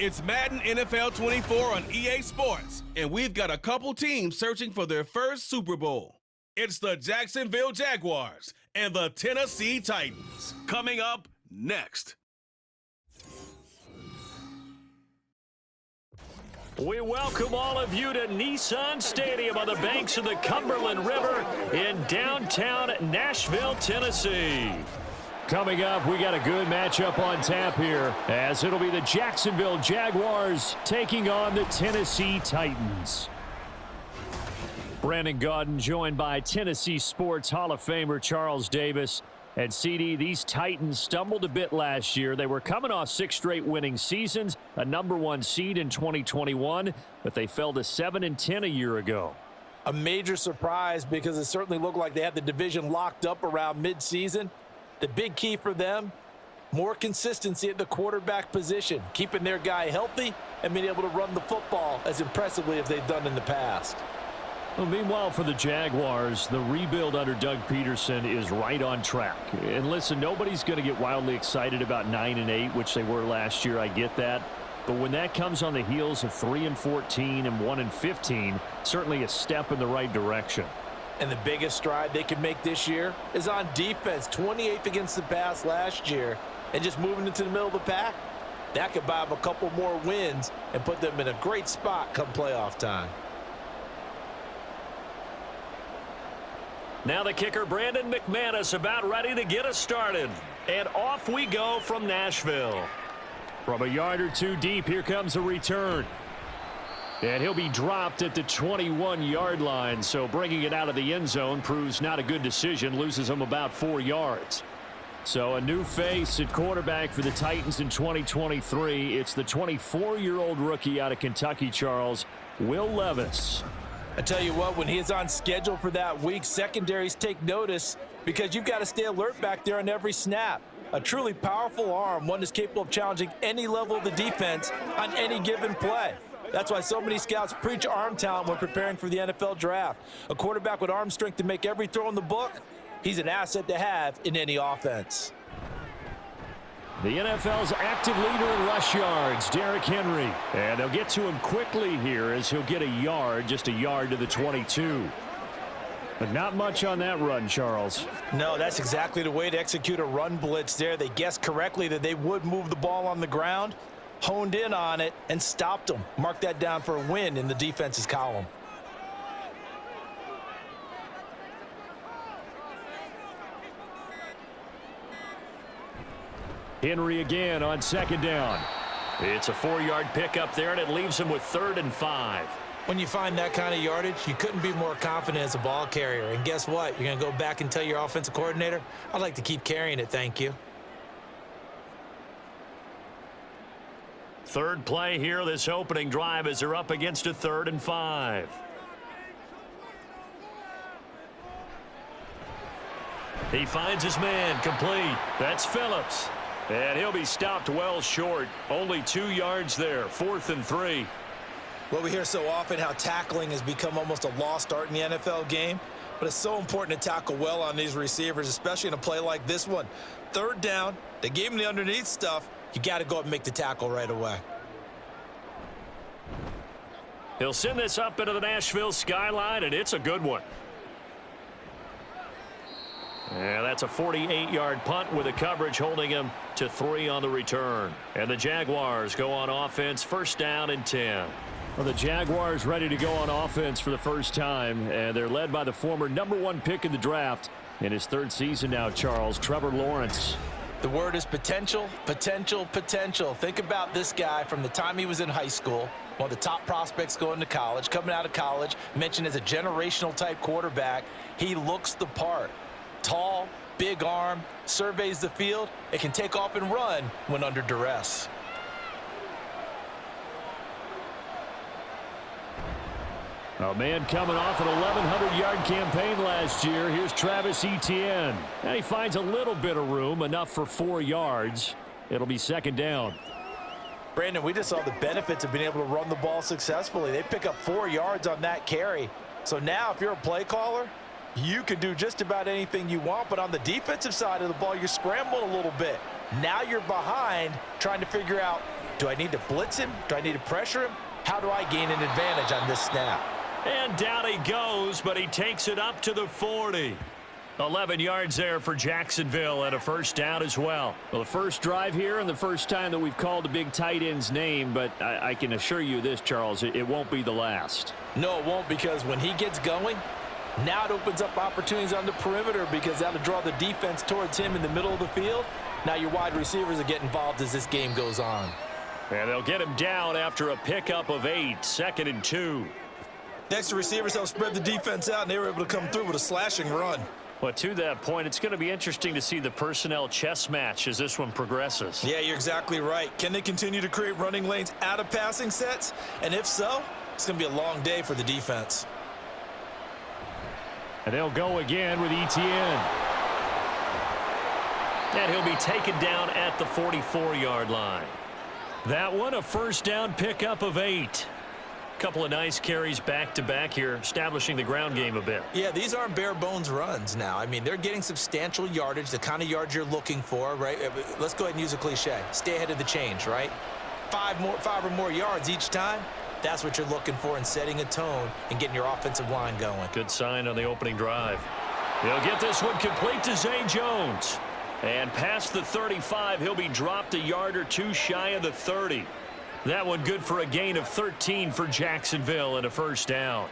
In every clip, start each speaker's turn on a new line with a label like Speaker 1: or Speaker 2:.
Speaker 1: It's Madden NFL 24 on EA Sports, and we've got a couple teams searching for their first Super Bowl. It's the Jacksonville Jaguars and the Tennessee Titans. Coming up next.
Speaker 2: We welcome all of you to Nissan Stadium on the banks of the Cumberland River in downtown Nashville, Tennessee. Coming up, we got a good matchup on tap here, as it'll be the Jacksonville Jaguars taking on the Tennessee Titans. Brandon Gaudin joined by Tennessee Sports Hall of Famer Charles Davis. And CD, these Titans stumbled a bit last year. They were coming off 6 straight winning seasons, a #1 seed in 2021, but they fell to 7-10 a year ago.
Speaker 3: A major surprise because it certainly looked like they had the division locked up around midseason. The big key for them, more consistency at the quarterback position, keeping their guy healthy and being able to run the football as impressively as they've done in the past.
Speaker 2: Well, meanwhile, for the Jaguars, the rebuild under Doug Peterson is right on track. And listen, nobody's going to get wildly excited about 9-8, which they were last year. I get that. But when that comes on the heels of 3-14 and 1-15, certainly a step in the right direction.
Speaker 3: And the biggest stride they can make this year is on defense. 28th against the pass last year, and just moving into the middle of the pack. That could buy them a couple more wins and put them in a great spot come playoff time.
Speaker 2: Now the kicker, Brandon McManus, about ready to get us started. And off we go from Nashville. From a yard or two deep, here comes a return. And he'll be dropped at the 21-yard line, so bringing it out of the end zone proves not a good decision, loses him about 4 yards. So a new face at quarterback for the Titans in 2023. It's the 24-year-old rookie out of Kentucky, Charles, Will Levis.
Speaker 3: I tell you what, when he's on schedule for that week, secondaries take notice because you've got to stay alert back there on every snap. A truly powerful arm, one that's capable of challenging any level of the defense on any given play. That's why so many scouts preach arm talent when preparing for the NFL draft. A quarterback with arm strength to make every throw in the book, he's an asset to have in any offense.
Speaker 2: The NFL's active leader in rush yards, Derrick Henry. And they'll get to him quickly here as he'll get a yard, just a yard to the 22. But not much on that run, Charles.
Speaker 3: No, that's exactly the way to execute a run blitz there. They guessed correctly that they would move the ball on the ground, honed in on it, and stopped them. Mark that down for a win in the defense's column.
Speaker 2: Henry again on second down. It's a 4-yard pickup there, and it leaves him with 3rd and 5.
Speaker 3: When you find that kind of yardage, you couldn't be more confident as a ball carrier. And guess what? You're going to go back and tell your offensive coordinator, I'd like to keep carrying it, thank you.
Speaker 2: Third play here, this opening drive, as they're up against a 3rd and 5. He finds his man, complete. That's Phillips. And he'll be stopped well short. Only 2 yards there, 4th and 3.
Speaker 3: Well, we hear so often how tackling has become almost a lost art in the NFL game, but it's so important to tackle well on these receivers, especially in a play like this one. 3rd down, they gave him the underneath stuff. You got to go up and make the tackle right away.
Speaker 2: He'll send this up into the Nashville skyline, and it's a good one. And that's a 48-yard punt with a coverage holding him to 3 on the return. And the Jaguars go on offense, 1st down and 10. Well, the Jaguars ready to go on offense for the first time, and they're led by the former #1 pick in the draft in his 3rd season now, Charles, Trevor Lawrence.
Speaker 3: The word is potential, potential, potential. Think about this guy from the time he was in high school, one of the top prospects going to college, coming out of college, mentioned as a generational type quarterback. He looks the part. Tall, big arm, surveys the field. It can take off and run when under duress.
Speaker 2: A man coming off an 1,100-yard campaign last year. Here's Travis Etienne. And he finds a little bit of room, enough for 4 yards. It'll be 2nd down.
Speaker 3: Brandon, we just saw the benefits of being able to run the ball successfully. They pick up 4 yards on that carry. So now if you're a play caller, you can do just about anything you want, but on the defensive side of the ball, you're scrambling a little bit. Now you're behind trying to figure out, Do I need to blitz him? Do I need to pressure him? How do I gain an advantage on this snap?
Speaker 2: And down he goes, but he takes it up to the 40. 11 yards there for Jacksonville and a first down as well.
Speaker 4: Well, the first drive here and the first time that we've called a big tight end's name, but I can assure you this, Charles, it won't be the last.
Speaker 3: No, it won't, because when he gets going, now it opens up opportunities on the perimeter because that'll draw the defense towards him in the middle of the field. Now your wide receivers will get involved as this game goes on.
Speaker 2: And they'll get him down after a pickup of 8, 2nd and 2.
Speaker 3: Next, the receivers help spread the defense out, and they were able to come through with a slashing run.
Speaker 2: Well, to that point, it's going to be interesting to see the personnel chess match as this one progresses.
Speaker 3: Yeah, you're exactly right. Can they continue to create running lanes out of passing sets? And if so, it's going to be a long day for the defense.
Speaker 2: And they'll go again with Etienne. And he'll be taken down at the 44-yard line. That one, a first down pickup of 8. Couple of nice carries back-to-back here, establishing the ground game a bit.
Speaker 3: Yeah, these aren't bare-bones runs now. I mean, they're getting substantial yardage, the kind of yards you're looking for, right? Let's go ahead and use a cliche. Stay ahead of the change, right? 5 or more yards each time. That's what you're looking for in setting a tone and getting your offensive line going.
Speaker 2: Good sign on the opening drive. He'll get this one complete to Zay Jones. And past the 35, he'll be dropped a yard or two shy of the 30. That one good for a gain of 13 for Jacksonville and a first down.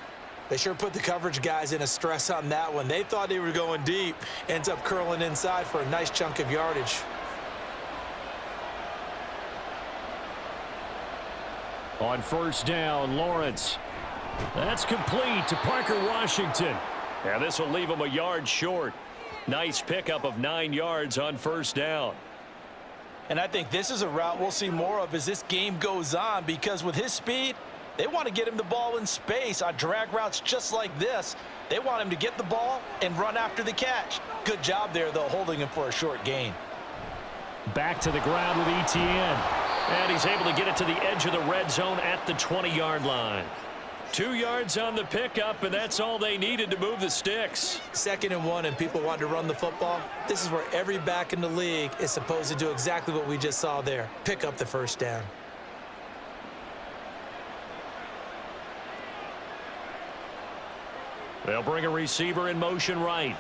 Speaker 3: They sure put the coverage guys in a stress on that one. They thought they were going deep. Ends up curling inside for a nice chunk of yardage.
Speaker 2: On first down, Lawrence. That's complete to Parker Washington. And this will leave him a yard short. Nice pickup of 9 yards on first down.
Speaker 3: And I think this is a route we'll see more of as this game goes on, because with his speed, they want to get him the ball in space on drag routes just like this. They want him to get the ball and run after the catch. Good job there, though, holding him for a short gain.
Speaker 2: Back to the ground with Etienne. And he's able to get it to the edge of the red zone at the 20-yard line. 2 yards on the pickup, and that's all they needed to move the sticks.
Speaker 3: 2nd and 1, and people want to run the football. This is where every back in the league is supposed to do exactly what we just saw there. Pick up the first down.
Speaker 2: They'll bring a receiver in motion right.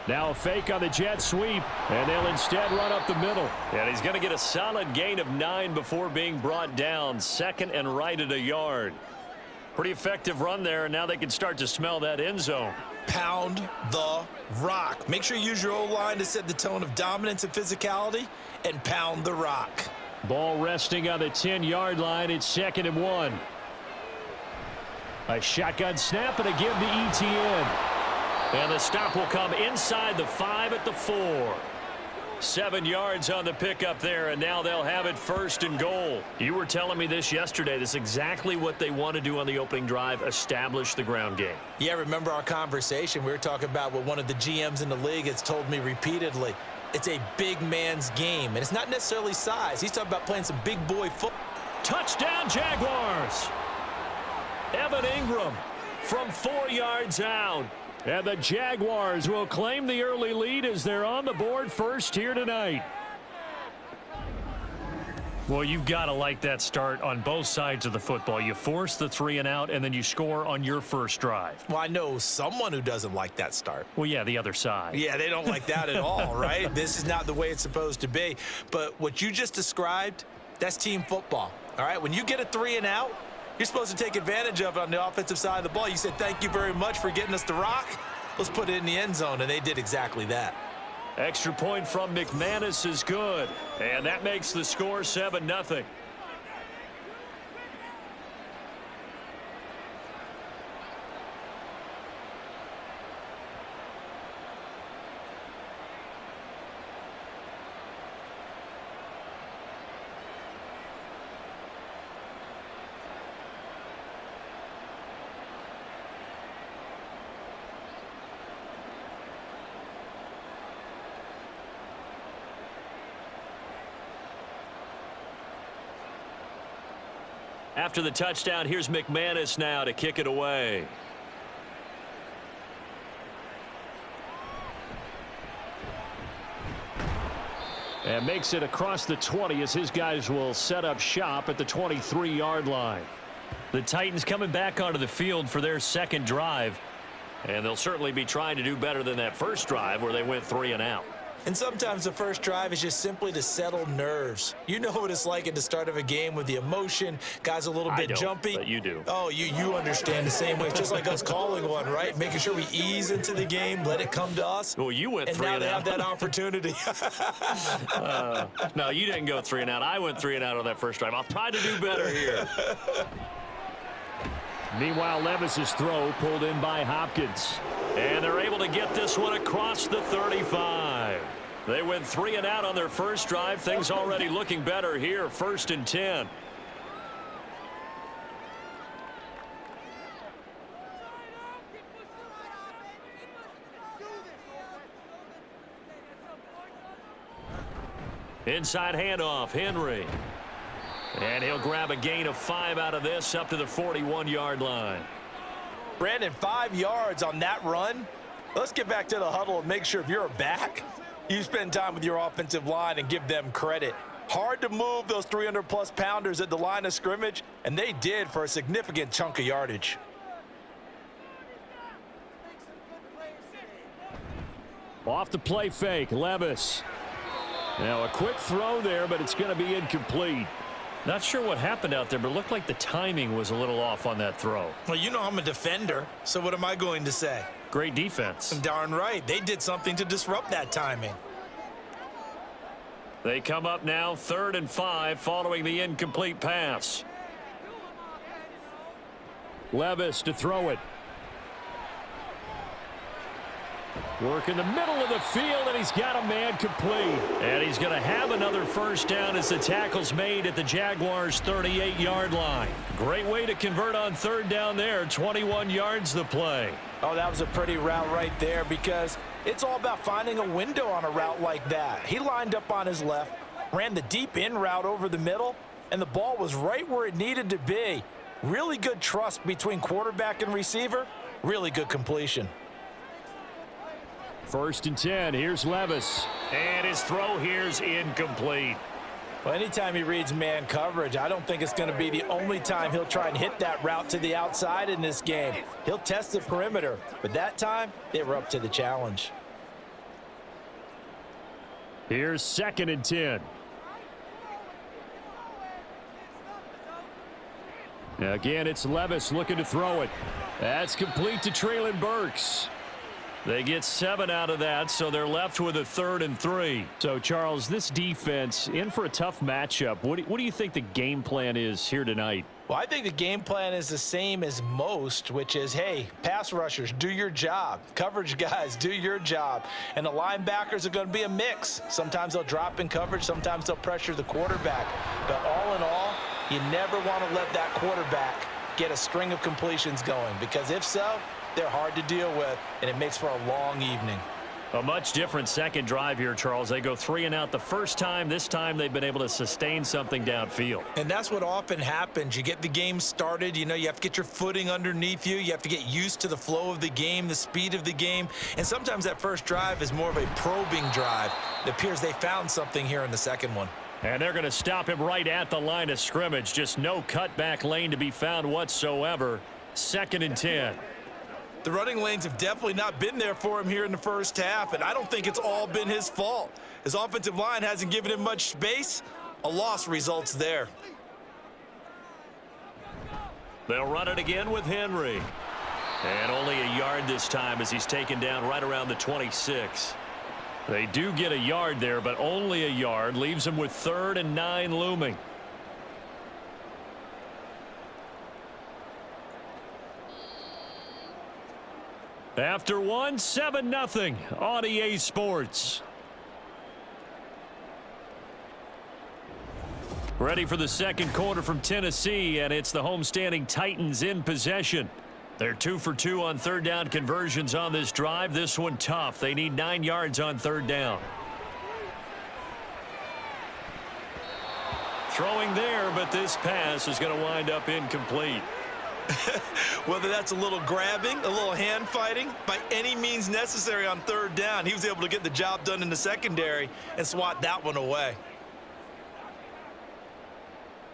Speaker 2: Now a fake on the jet sweep, and they'll instead run up the middle. And he's going to get a solid gain of 9 before being brought down. 2nd and right at a yard. Pretty effective run there, and now they can start to smell that end zone.
Speaker 3: Pound the rock. Make sure you use your O-line to set the tone of dominance and physicality, and pound the rock.
Speaker 2: Ball resting on the 10-yard line. It's 2nd and 1. A shotgun snap and a give to Etienne. And the stop will come inside the 5 at the 4. 7 yards on the pickup there, and now they'll have it 1st and goal. You were telling me this yesterday. This is exactly what they want to do on the opening drive, establish the ground game.
Speaker 3: Yeah, remember our conversation? We were talking about what one of the GMs in the league has told me repeatedly. It's a big man's game, and it's not necessarily size. He's talking about playing some big boy football.
Speaker 2: Touchdown, Jaguars! Evan Ingram from 4 yards out. And the Jaguars will claim the early lead as they're on the board first here tonight. Well, you've got to like that start on both sides of the football. You force the 3 and out, and then you score on your first drive.
Speaker 3: Well, I know someone who doesn't like that start.
Speaker 2: Well, yeah, the other side.
Speaker 3: Yeah, they don't like that at all, right? This is not the way it's supposed to be. But what you just described, that's team football, all right? When you get a 3 and out, you're supposed to take advantage of it on the offensive side of the ball. You said, thank you very much for getting us the rock. Let's put it in the end zone, and they did exactly that.
Speaker 2: Extra point from McManus is good, and that makes the score 7-0. After the touchdown, here's McManus now to kick it away.
Speaker 4: And makes it across the 20 as his guys will set up shop at the 23-yard line.
Speaker 2: The Titans coming back onto the field for their second drive. And they'll certainly be trying to do better than that first drive where they went 3 and out.
Speaker 3: And sometimes the first drive is just simply to settle nerves. You know what it's like at the start of a game with the emotion. Guys a little bit jumpy.
Speaker 2: But you do.
Speaker 3: Oh, you understand the same way. It's just like us calling one, right? Making sure we ease into the game, let it come to us.
Speaker 2: Well, you went 3 and out.
Speaker 3: And now they have that opportunity.
Speaker 2: No, you didn't go 3 and out. I went 3 and out on that first drive. I'll try to do better here.
Speaker 4: Meanwhile, Levis's throw pulled in by Hopkins.
Speaker 2: And they're able to get this one across the 35. They went 3 and out on their first drive. Things already looking better here. 1st and 10. Inside handoff, Henry. And he'll grab a gain of 5 out of this up to the 41-yard line.
Speaker 3: Brandon, 5 yards on that run. Let's get back to the huddle and make sure if you're a back, you spend time with your offensive line and give them credit. Hard to move those 300-plus pounders at the line of scrimmage, and they did for a significant chunk of yardage.
Speaker 4: Off the play fake, Levis. Now a quick throw there, but it's going to be incomplete.
Speaker 2: Not sure what happened out there, but it looked like the timing was a little off on that throw.
Speaker 3: Well, you know I'm a defender, so what am I going to say?
Speaker 2: Great defense.
Speaker 3: Darn right. They did something to disrupt that timing.
Speaker 2: They come up now 3rd and 5 following the incomplete pass.
Speaker 4: Levis to throw it. Work in the middle of the field, and he's got a man complete.
Speaker 2: And he's going to have another first down as the tackle's made at the Jaguars' 38-yard line. Great way to convert on 3rd down there. 21 yards the play.
Speaker 3: Oh, that was a pretty route right there because it's all about finding a window on a route like that. He lined up on his left, ran the deep in route over the middle, and the ball was right where it needed to be. Really good trust between quarterback and receiver. Really good completion.
Speaker 4: 1st and 10. Here's Levis.
Speaker 2: And his throw here's incomplete.
Speaker 3: Well, anytime he reads man coverage, I don't think it's going to be the only time he'll try and hit that route to the outside in this game. He'll test the perimeter, but that time they were up to the challenge.
Speaker 4: Here's 2nd and 10. Again, it's Levis looking to throw it. That's complete to Traylon Burks.
Speaker 2: They get 7 out of that, so they're left with a 3rd and 3.
Speaker 4: So, Charles, this defense in for a tough matchup. What do you think the game plan is here tonight?
Speaker 3: Well, I think the game plan is the same as most, which is, hey, pass rushers, do your job. Coverage guys, do your job. And the linebackers are going to be a mix. Sometimes they'll drop in coverage. Sometimes they'll pressure the quarterback. But all in all, you never want to let that quarterback get a string of completions going, because if so, they're hard to deal with, and it makes for a long evening.
Speaker 2: A much different second drive here, Charles. They go 3 and out the first time. This time they've been able to sustain something downfield.
Speaker 3: And that's what often happens. You get the game started. You know, you have to get your footing underneath you. You have to get used to the flow of the game, the speed of the game. And sometimes that first drive is more of a probing drive. It appears they found something here in the second one.
Speaker 2: And they're going to stop him right at the line of scrimmage. Just no cutback lane to be found whatsoever. 2nd and 10.
Speaker 3: The running lanes have definitely not been there for him here in the first half, and I don't think it's all been his fault. His offensive line hasn't given him much space. A loss results there.
Speaker 2: They'll run it again with Henry. And only a yard this time as he's taken down right around the 26. They do get a yard there, but only a yard. Leaves them with 3rd and 9 looming. After one, 7-0 on EA Sports. Ready for the second quarter from Tennessee, and it's the homestanding Titans in possession. They're 2 for 2 on 3rd down conversions on this drive. This one tough. They need 9 yards on 3rd down. Throwing there, but this pass is going to wind up incomplete.
Speaker 3: Whether that's a little grabbing, a little hand fighting, by any means necessary on third down, he was able to get the job done in the secondary and swat that one away.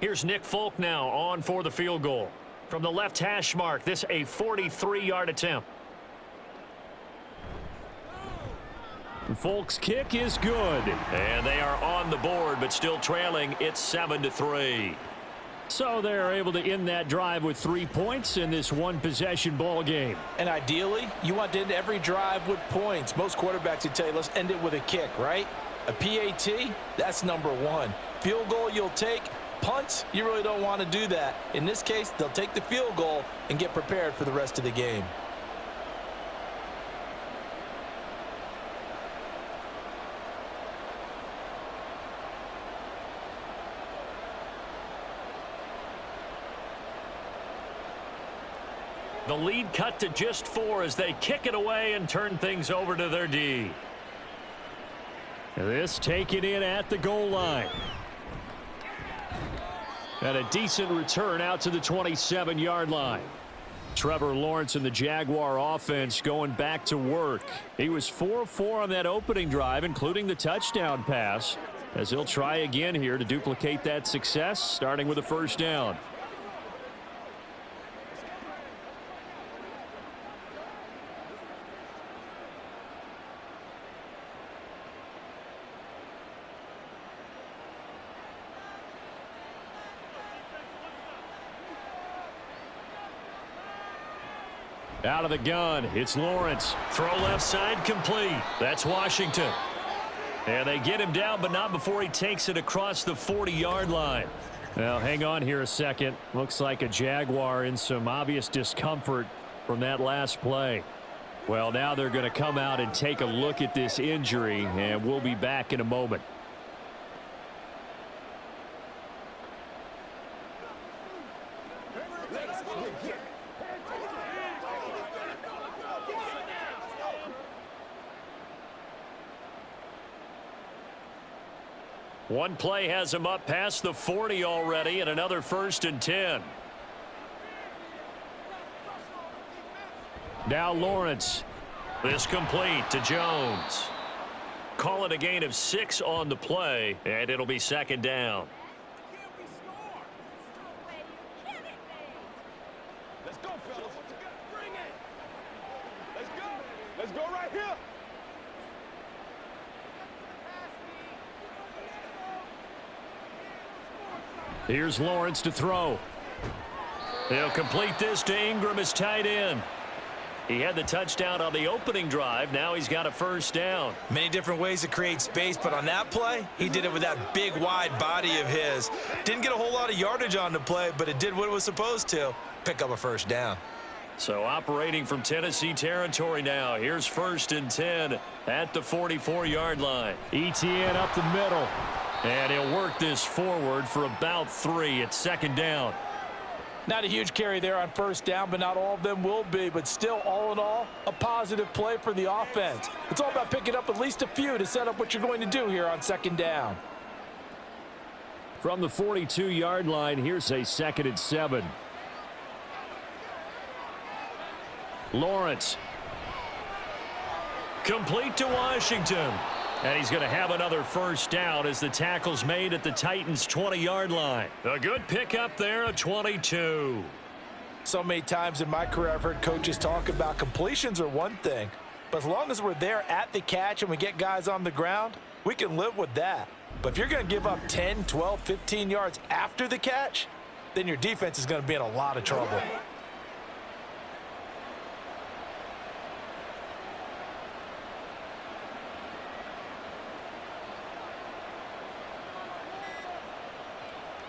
Speaker 2: Here's Nick Folk now on for the field goal. From the left hash mark, this a 43-yard attempt. Folk's kick is good. And they are on the board, but still trailing. It's 7-3. So they're able to end that drive with 3 points in this one-possession ball game.
Speaker 3: And ideally, you want to end every drive with points. Most quarterbacks would tell you, let's end it with a kick, right? A PAT, that's number one. Field goal you'll take. Punts, you really don't want to do that. In this case, they'll take the field goal and get prepared for the rest of the game.
Speaker 2: The lead cut to just 4 as they kick it away and turn things over to their D. This taken in at the goal line. And a decent return out to the 27-yard line. Trevor Lawrence and the Jaguar offense going back to work. He was 4-4 on that opening drive, including the touchdown pass, as he'll try again here to duplicate that success, starting with a first down. Out of the gun, it's Lawrence. Throw left side complete. That's Washington. And they get him down, but not before he takes it across the 40-yard line. Now, hang on here a second. Looks like a Jaguar in some obvious discomfort from that last play. Well, now they're going to come out and take a look at this injury, and we'll be back in a moment. One play has him up past the 40 already, and another 1st and 10. Now Lawrence. This complete to Jones. Call it a gain of 6 on the play, and it'll be 2nd down.
Speaker 5: Let's go, fellas. Bring it. Let's go. Let's go right here.
Speaker 2: Here's Lawrence to throw. He'll complete this to Ingram as tight end. He had the touchdown on the opening drive. Now he's got a 1st down.
Speaker 3: Many different ways to create space, but on that play, he did it with that big, wide body of his. Didn't get a whole lot of yardage on the play, but it did what it was supposed to. Pick up a 1st down.
Speaker 2: So operating from Tennessee territory now. Here's 1st and 10 at the 44-yard line. Etienne up the middle. And he'll work this forward for about 3 at 2nd down.
Speaker 3: Not a huge carry there on 1st down, but not all of them will be. But still, all in all, a positive play for the offense. It's all about picking up at least a few to set up what you're going to do here on 2nd down.
Speaker 2: From the 42-yard line, here's a 2nd and 7. Lawrence. Complete to Washington. And he's going to have another 1st down as the tackle's made at the Titans' 20-yard line. A good pickup there at 22.
Speaker 3: So many times in my career I've heard coaches talk about completions are one thing, but as long as we're there at the catch and we get guys on the ground, we can live with that. But if you're going to give up 10, 12, 15 yards after the catch, then your defense is going to be in a lot of trouble.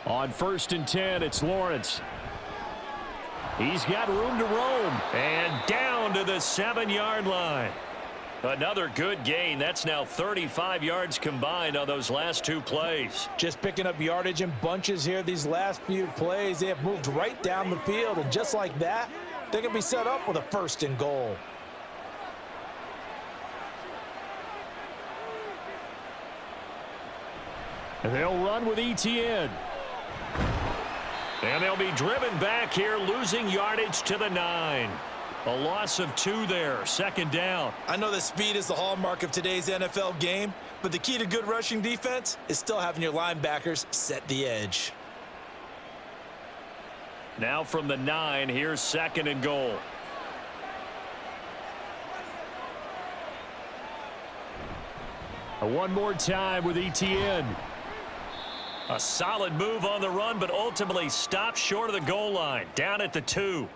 Speaker 2: On 1st and 10, it's Lawrence. He's got room to roam. And down to the 7-yard line. Another good gain. That's now 35 yards combined on those last 2 plays.
Speaker 3: Just picking up yardage in bunches here these last few plays. They have moved right down the field, and just like that, they're going to be set up with a 1st and goal. And they'll run with Etienne.
Speaker 2: And they'll be driven back here, losing yardage to the 9. A loss of 2 there, second down.
Speaker 3: I know that speed is the hallmark of today's NFL game, but the key to good rushing defense is still having your linebackers set the edge.
Speaker 2: Now from the 9, here's second and goal. One more time with ETN. A solid move on the run, but ultimately stopped short of the goal line, down at the 2.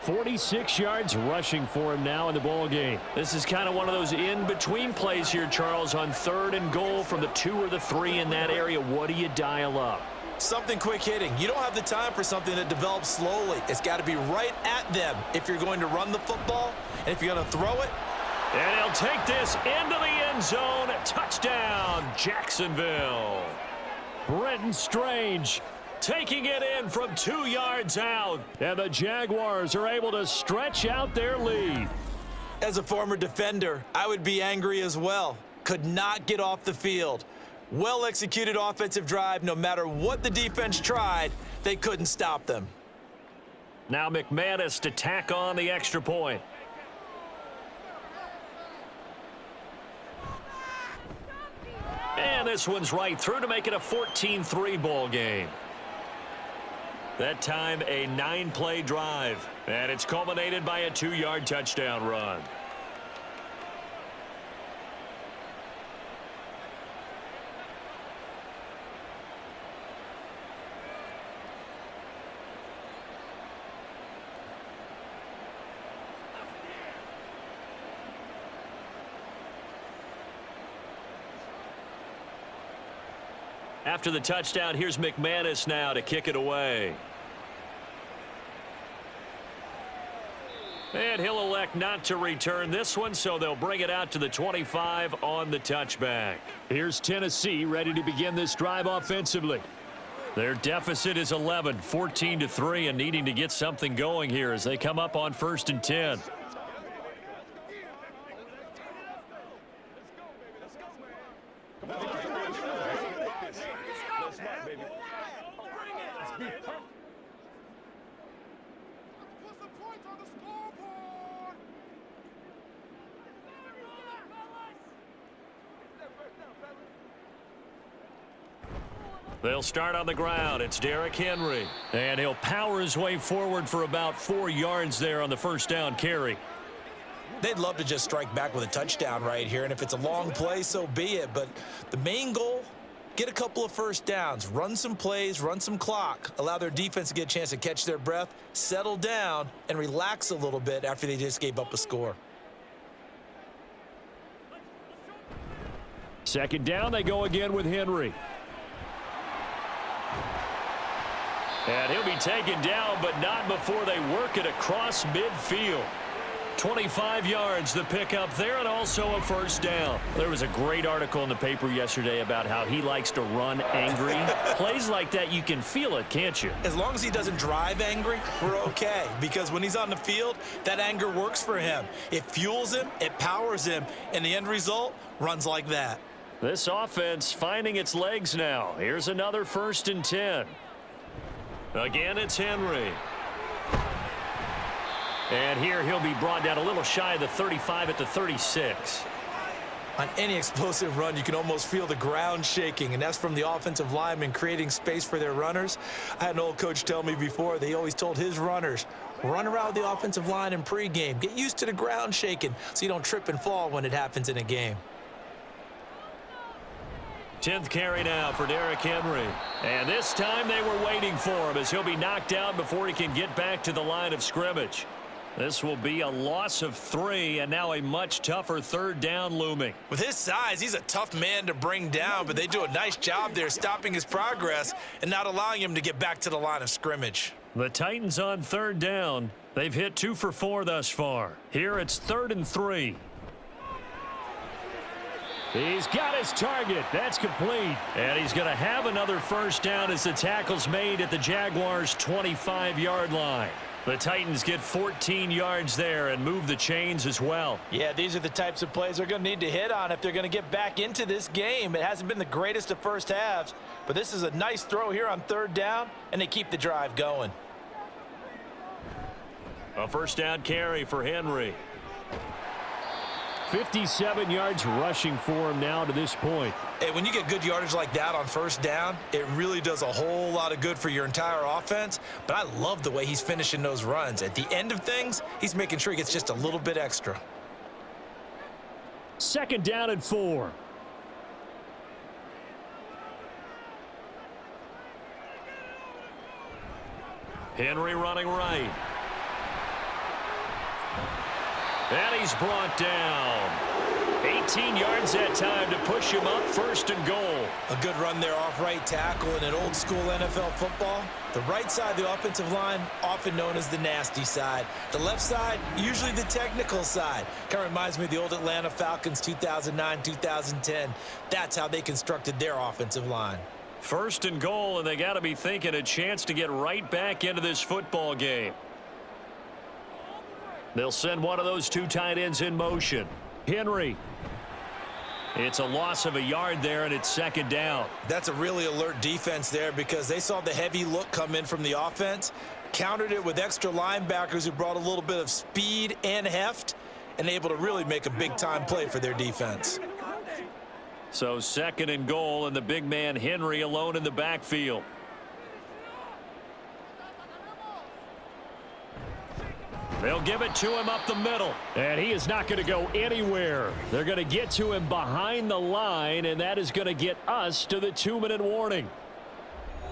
Speaker 4: 46 yards rushing for him now in the ball game.
Speaker 2: This is kind of one of those in-between plays here, Charles, on third and goal from the 2 or the 3 in that area. What do you dial up?
Speaker 3: Something quick hitting. You don't have the time for something that develops slowly. It's got to be right at them if you're going to run the football, and if you're going to throw it.
Speaker 2: And he'll take this into the end zone. Touchdown, Jacksonville.
Speaker 4: Brenton Strange
Speaker 2: taking it in from 2 yards out.
Speaker 4: And the Jaguars are able to stretch out their lead.
Speaker 3: As a former defender, I would be angry as well. Could not get off the field. Well-executed offensive drive. No matter what the defense tried, they couldn't stop them.
Speaker 2: Now McManus to tack on the extra point. And this one's right through to make it a 14-3 ball game. That time a 9-play drive. And it's culminated by a 2-yard touchdown run. After the touchdown, here's McManus now to kick it away. And he'll elect not to return this one, so they'll bring it out to the 25 on the touchback.
Speaker 4: Here's Tennessee ready to begin this drive offensively.
Speaker 2: Their deficit is 11, 14-3, and needing to get something going here as they come up on 1st and 10. They'll start on the ground. It's Derrick Henry. And he'll power his way forward for about 4 yards there on the first down carry.
Speaker 3: They'd love to just strike back with a touchdown right here, and if it's a long play, so be it. But the main goal, get a couple of first downs, run some plays, run some clock, allow their defense to get a chance to catch their breath, settle down, and relax a little bit after they just gave up a score.
Speaker 4: Second down, they go again with Henry.
Speaker 2: And he'll be taken down, but not before they work it across midfield. 25 yards the pickup there, and also a first down. There was a great article in the paper yesterday about how he likes to run angry. Plays like that, you can feel it, can't you?
Speaker 3: As long as he doesn't drive angry, we're okay. Because when he's on the field, that anger works for him. It fuels him, it powers him, and the end result runs like that.
Speaker 2: This offense finding its legs now. Here's another 1st and 10. Again, it's Henry. And here he'll be brought down a little shy of the 35 at the 36.
Speaker 3: On any explosive run, you can almost feel the ground shaking, and that's from the offensive linemen creating space for their runners. I had an old coach tell me before, they always told his runners, run around the offensive line in pregame. Get used to the ground shaking so you don't trip and fall when it happens in a game.
Speaker 2: 10th carry now for Derrick Henry. And this time they were waiting for him as he'll be knocked down before he can get back to the line of scrimmage. This will be a loss of 3, and now a much tougher 3rd down looming.
Speaker 3: With his size, he's a tough man to bring down, but they do a nice job there stopping his progress and not allowing him to get back to the line of scrimmage.
Speaker 2: The Titans on 3rd down. They've hit 2 for 4 thus far. Here it's 3rd and 3.
Speaker 4: He's got his target. That's complete.
Speaker 2: And he's going to have another first down as the tackle's made at the Jaguars' 25-yard line. The Titans get 14 yards there and move the chains as well.
Speaker 3: Yeah, these are the types of plays they're going to need to hit on if they're going to get back into this game. It hasn't been the greatest of first halves, but this is a nice throw here on third down, and they keep the drive going.
Speaker 2: A first down carry for Henry.
Speaker 4: 57 yards rushing for him now to this point.
Speaker 3: Hey, when you get good yardage like that on first down, it really does a whole lot of good for your entire offense. But I love the way he's finishing those runs. At the end of things, he's making sure he gets just a little bit extra.
Speaker 4: Second down and 4.
Speaker 2: Henry running right. And he's brought down. 18 yards that time to push him up, first and goal.
Speaker 3: A good run there off right tackle in an old school NFL football. The right side of the offensive line, often known as the nasty side. The left side, usually the technical side. Kind of reminds me of the old Atlanta Falcons 2009-2010. That's how they constructed their offensive line.
Speaker 2: First and goal, and they got to be thinking a chance to get right back into this football game. They'll send one of those two tight ends in motion. Henry. It's a loss of a yard there, and it's second down.
Speaker 3: That's a really alert defense there because they saw the heavy look come in from the offense, countered it with extra linebackers who brought a little bit of speed and heft, and able to really make a big-time play for their defense.
Speaker 2: So second and goal, and the big man Henry alone in the backfield. They'll give it to him up the middle.
Speaker 4: And he is not going to go anywhere. They're going to get to him behind the line, and that is going to get us to the 2-minute warning.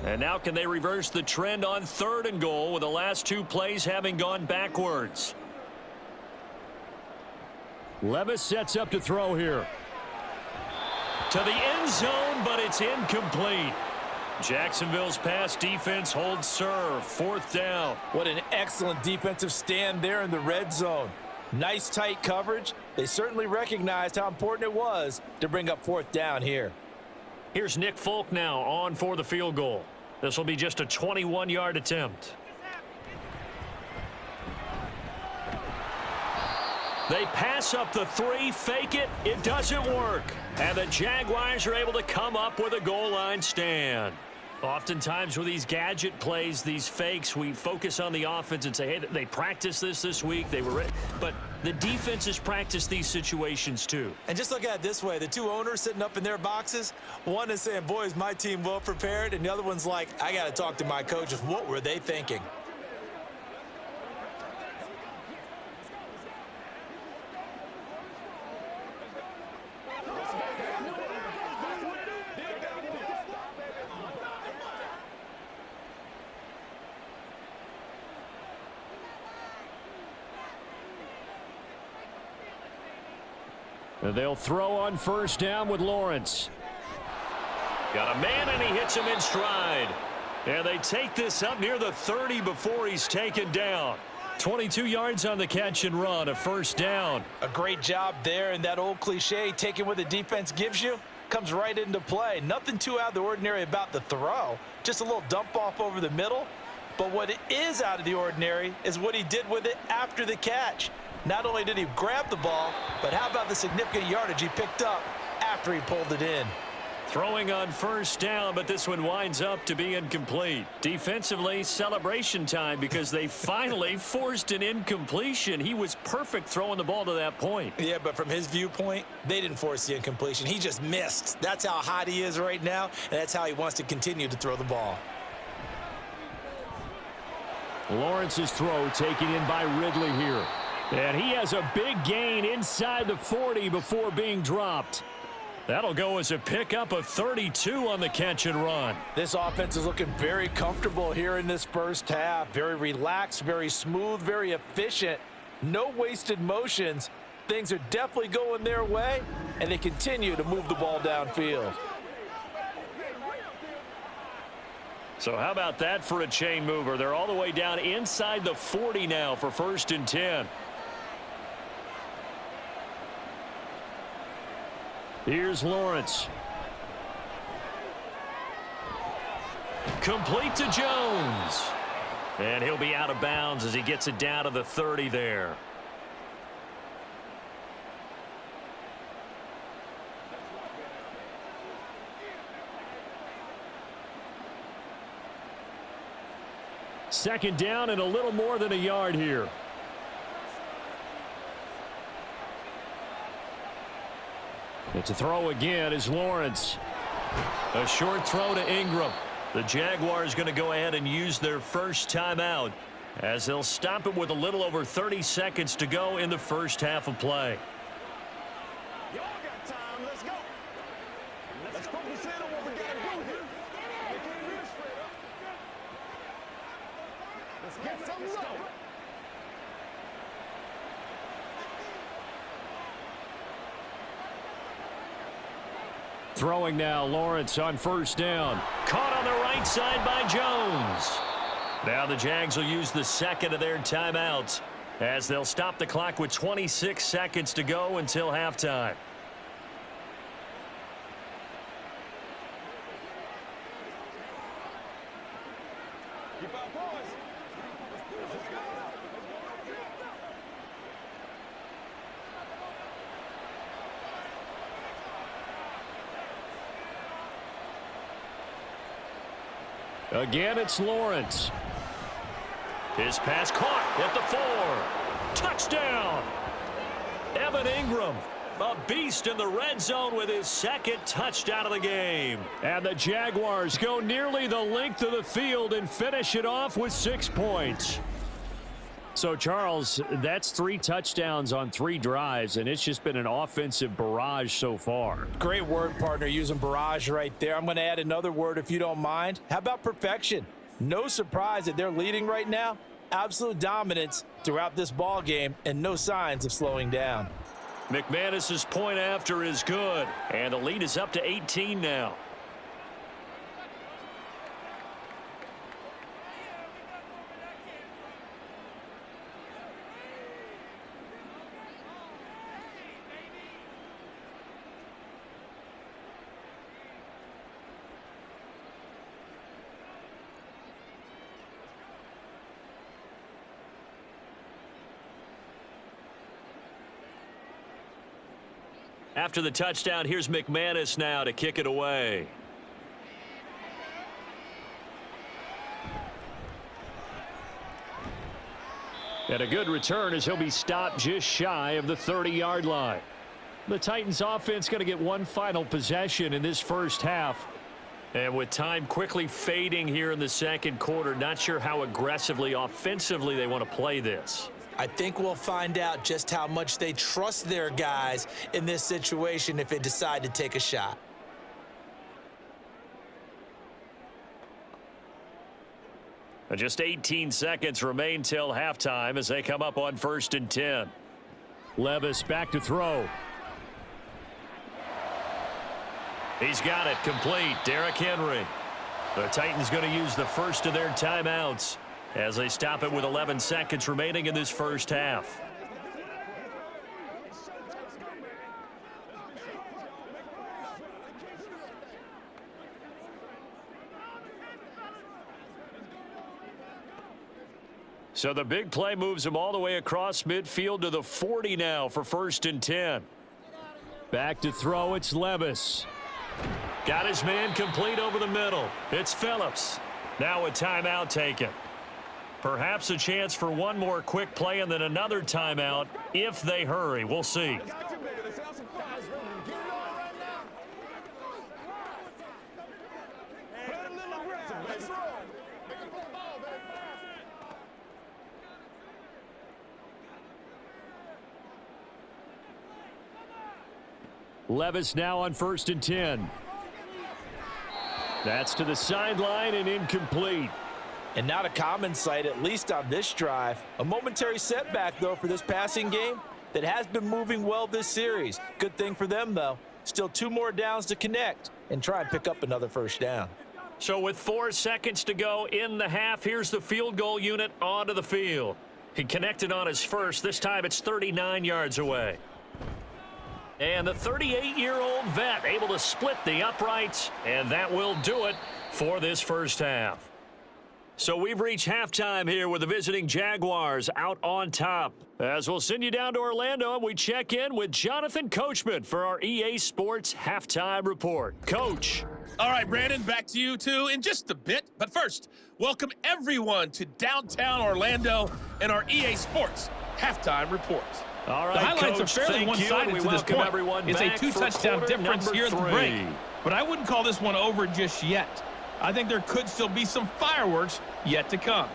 Speaker 2: And now can they reverse the trend on third and goal with the last two plays having gone backwards?
Speaker 4: Levis sets up to throw here.
Speaker 2: To the end zone, but it's incomplete. Jacksonville's pass defense holds serve. Fourth down.
Speaker 3: What an excellent defensive stand there in the red zone. Nice tight coverage. They certainly recognized how important it was to bring up fourth down here.
Speaker 2: Here's Nick Folk now on for the field goal. This will be just a 21-yard attempt. They pass up the 3, fake it. It doesn't work. And the Jaguars are able to come up with a goal line stand. Oftentimes with these gadget plays, these fakes, we focus on the offense and say, hey, they practiced this week. They were ready. But the defenses practice these situations too.
Speaker 3: And just look at it this way. The two owners sitting up in their boxes, one is saying, boy, is my team well prepared? And the other one's like, I got to talk to my coaches. What were they thinking?
Speaker 4: And they'll throw on first down with Lawrence.
Speaker 2: Got a man, and he hits him in stride. And they take this up near the 30 before he's taken down. 22 yards on the catch and run, a first down.
Speaker 3: A great job there, and that old cliche, taking what the defense gives you, comes right into play. Nothing too out of the ordinary about the throw. Just a little dump off over the middle. But what is out of the ordinary is what he did with it after the catch. Not only did he grab the ball, but how about the significant yardage he picked up after he pulled it in?
Speaker 2: Throwing on first down, but this one winds up to be incomplete. Defensively, celebration time because they finally forced an incompletion. He was perfect throwing the ball to that point.
Speaker 3: Yeah, but from his viewpoint, they didn't force the incompletion. He just missed. That's how hot he is right now, and that's how he wants to continue to throw the ball.
Speaker 4: Lawrence's throw taken in by Ridley here. And he has a big gain inside the 40 before being dropped.
Speaker 2: That'll go as a pickup of 32 on the catch and run.
Speaker 3: This offense is looking very comfortable here in this first half. Very relaxed, very smooth, very efficient. No wasted motions. Things are definitely going their way, and they continue to move the ball downfield.
Speaker 2: So how about that for a chain mover? They're all the way down inside the 40 now for first and 10.
Speaker 4: Here's Lawrence.
Speaker 2: Complete to Jones. And he'll be out of bounds as he gets it down to the 30 there.
Speaker 4: Second down and a little more than a yard here. And to throw again is Lawrence.
Speaker 2: A short throw to Ingram. The Jaguars going to go ahead and use their first timeout as they'll stop it with a little over 30 seconds to go in the first half of play.
Speaker 5: Y'all got time. Let's go. Let's focus in on what we got to do here. They can't read us straight up. Let's get something going.
Speaker 4: Throwing now, Lawrence on first down.
Speaker 2: Caught on the right side by Jones. Now the Jags will use the second of their timeouts as they'll stop the clock with 26 seconds to go until halftime.
Speaker 5: Keep our poise. Let's go.
Speaker 4: Again, it's Lawrence.
Speaker 2: His pass caught at the 4. Touchdown! Evan Ingram, a beast in the red zone with his second touchdown of the game.
Speaker 4: And the Jaguars go nearly the length of the field and finish it off with 6 points. So, Charles, that's 3 touchdowns on 3 drives, and it's just been an offensive barrage so far.
Speaker 3: Great word, partner, using barrage right there. I'm going to add another word if you don't mind. How about perfection? No surprise that they're leading right now. Absolute dominance throughout this ball game and no signs of slowing down.
Speaker 2: McManus's point after is good, and the lead is up to 18 now. After the touchdown, here's McManus now to kick it away.
Speaker 4: And a good return as he'll be stopped just shy of the 30-yard line. The Titans offense going to get one final possession in this first half.
Speaker 2: And with time quickly fading here in the second quarter, not sure how aggressively, offensively they want to play this.
Speaker 3: I think we'll find out just how much they trust their guys in this situation if they decide to take a shot.
Speaker 2: Just 18 seconds remain till halftime as they come up on 1st and 10.
Speaker 4: Levis back to throw.
Speaker 2: He's got it complete. Derrick Henry. The Titans going to use the first of their timeouts as they stop it with 11 seconds remaining in this first half. So the big play moves him all the way across midfield to the 40 now for 1st and 10.
Speaker 4: Back to throw, it's Levis.
Speaker 2: Got his man complete over the middle. It's Phillips. Now a timeout taken. Perhaps a chance for one more quick play and then another timeout if they hurry. We'll see.
Speaker 4: Levis now on 1st and 10. That's to the sideline and incomplete.
Speaker 3: And not a common sight, at least on this drive. A momentary setback, though, for this passing game that has been moving well this series. Good thing for them, though. Still 2 more downs to connect and try and pick up another first down.
Speaker 2: So with 4 seconds to go in the half, here's the field goal unit onto the field. He connected on his first. This time it's 39 yards away. And the 38-year-old vet able to split the uprights, and that will do it for this first half. So we've reached halftime here with the visiting Jaguars out on top. As we'll send you down to Orlando, and we check in with Jonathan Coachman for our EA Sports Halftime Report. Coach.
Speaker 6: All right, Brandon, back to you two in just a bit. But first, welcome everyone to downtown Orlando and our EA Sports Halftime Report.
Speaker 2: All right,
Speaker 7: The highlights
Speaker 2: Coach,
Speaker 7: are fairly
Speaker 2: thank
Speaker 7: one-sided
Speaker 2: you.
Speaker 7: to
Speaker 2: We
Speaker 7: this
Speaker 2: welcome
Speaker 7: point.
Speaker 2: everyone
Speaker 7: It's a
Speaker 2: back for
Speaker 7: two-touchdown
Speaker 2: quarter
Speaker 7: difference
Speaker 2: number
Speaker 7: here at the break.
Speaker 2: 3.
Speaker 7: But I wouldn't call this one over just yet. I think there could still be some fireworks yet to come.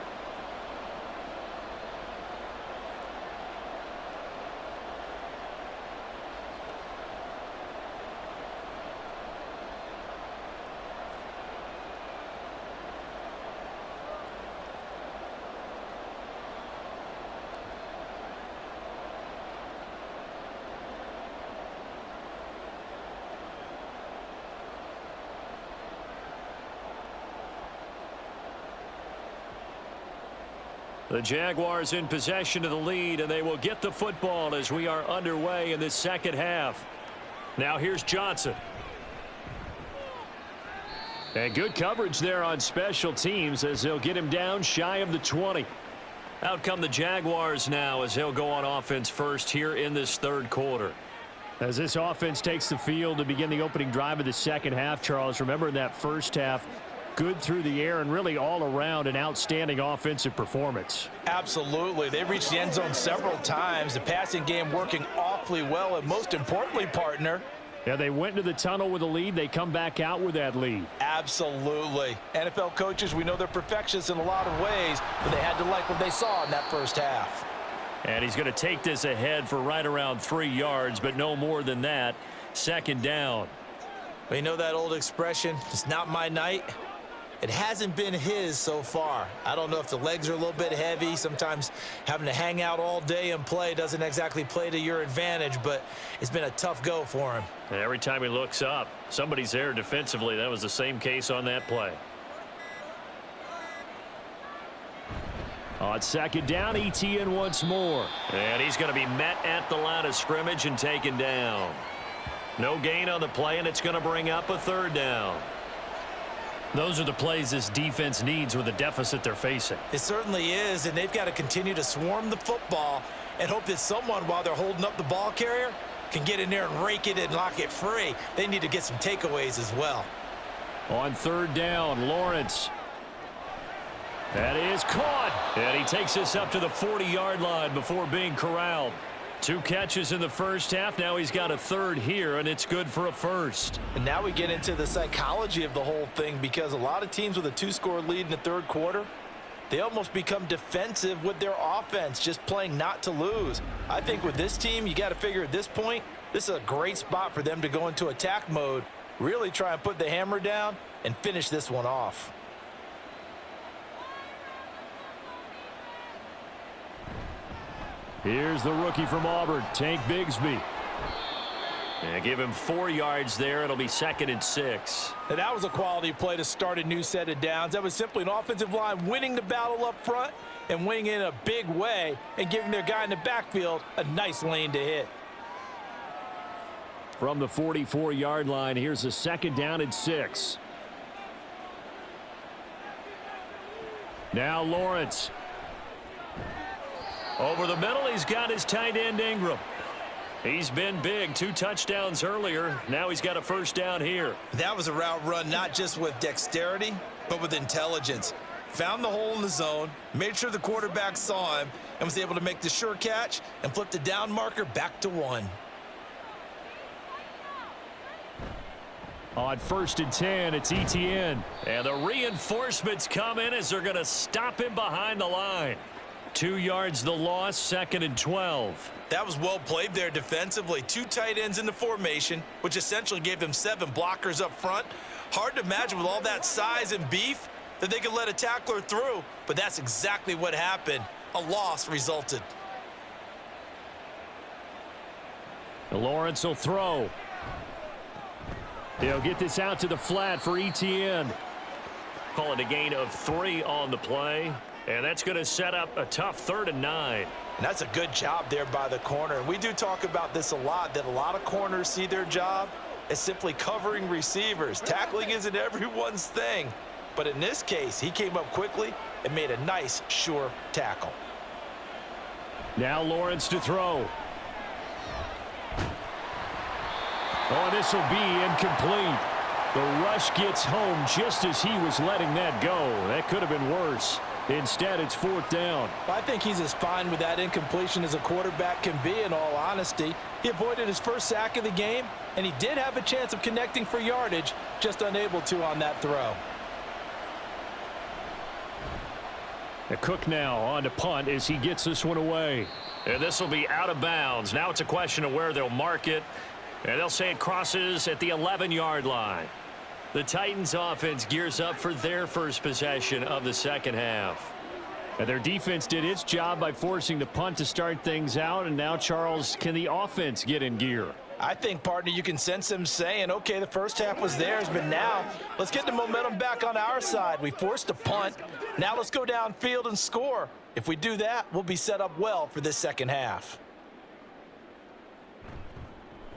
Speaker 2: The Jaguars in possession of the lead, and they will get the football as we are underway in this second half. Now here's Johnson. And good coverage there on special teams as they'll get him down shy of the 20. Out come the Jaguars now as they'll go on offense first here in this third quarter.
Speaker 4: As this offense takes the field to begin the opening drive of the second half, Charles, remember in that first half, good through the air and really all around an outstanding offensive performance.
Speaker 3: Absolutely. They've reached the end zone several times. The passing game working awfully well, and most importantly, partner,
Speaker 4: Yeah, they went into the tunnel with a lead. They come back out with that lead.
Speaker 3: absolutely. NFL coaches, we know they're perfectionists in a lot of ways, but they had to like what they saw in that first half.
Speaker 2: And he's going to take this ahead for right around 3 yards, but no more than that. Second down.
Speaker 3: But you know that old expression, it's not my night? It hasn't been his so far. I don't know if the legs are a little bit heavy. Sometimes having to hang out all day and play doesn't exactly play to your advantage, but it's been a tough go for him.
Speaker 2: And every time he looks up, somebody's there defensively. That was the same case on that play.
Speaker 4: On second down, ETN once more.
Speaker 2: And he's going to be met at the line of scrimmage and taken down. No gain on the play, and it's going to bring up a third down.
Speaker 4: Those are the plays this defense needs with the deficit they're facing.
Speaker 3: It certainly is, and they've got to continue to swarm the football and hope that someone, while they're holding up the ball carrier, can get in there and rake it and lock it free. They need to get some takeaways as well.
Speaker 4: On third down, Lawrence. That is caught.
Speaker 2: And he takes this up to the 40-yard line before being corralled. 2 catches in the first half. Now he's got a third here, and it's good for a first.
Speaker 3: And now we get into the psychology of the whole thing, because a lot of teams with a 2-score lead in the third quarter, they almost become defensive with their offense, just playing not to lose. I think with this team, you got to figure at this point, this is a great spot for them to go into attack mode, really try and put the hammer down and finish this one off.
Speaker 4: Here's the rookie from Auburn, Tank Bigsby.
Speaker 2: And give him 4 yards there. It'll be 2nd and 6.
Speaker 3: And that was a quality play to start a new set of downs. That was simply an offensive line winning the battle up front and winning in a big way and giving their guy in the backfield a nice lane to hit.
Speaker 4: From the 44-yard line, here's a 2nd down and 6. Now Lawrence.
Speaker 2: Over the middle, he's got his tight end Ingram. He's been big. 2 touchdowns earlier. Now he's got a first down here.
Speaker 3: That was a route run not just with dexterity, but with intelligence. Found the hole in the zone, made sure the quarterback saw him, and was able to make the sure catch and flip the down marker back to 1.
Speaker 4: On 1st and 10, it's ETN.
Speaker 2: And the reinforcements come in as they're going to stop him behind the line. 2 yards the loss, 2nd and 12.
Speaker 3: That was well played there defensively. 2 tight ends in the formation, which essentially gave them 7 blockers up front. Hard to imagine with all that size and beef that they could let a tackler through, but that's exactly what happened. A loss resulted.
Speaker 4: Lawrence will throw. He'll get this out to the flat for ETN.
Speaker 2: Call it a gain of 3 on the play. And that's going to set up a tough 3rd and 9.
Speaker 3: And that's a good job there by the corner. And we do talk about this a lot, that a lot of corners see their job as simply covering receivers. Tackling isn't everyone's thing. But in this case, he came up quickly and made a nice, sure tackle.
Speaker 4: Now Lawrence to throw. Oh, this will be incomplete. The rush gets home just as he was letting that go. That could have been worse. Instead, it's 4th down.
Speaker 3: I think he's as fine with that incompletion as a quarterback can be, in all honesty. He avoided his first sack of the game, and he did have a chance of connecting for yardage, just unable to on that throw.
Speaker 4: The Cook now on to punt as he gets this one away.
Speaker 2: And this will be out of bounds. Now it's a question of where they'll mark it. And they'll say it crosses at the 11-yard line. The Titans offense gears up for their first possession of the second half.
Speaker 4: And their defense did its job by forcing the punt to start things out. And now, Charles, can the offense get in gear?
Speaker 3: I think, partner, you can sense them saying, okay, the first half was theirs, but now let's get the momentum back on our side. We forced a punt. Now let's go downfield and score. If we do that, we'll be set up well for this second half.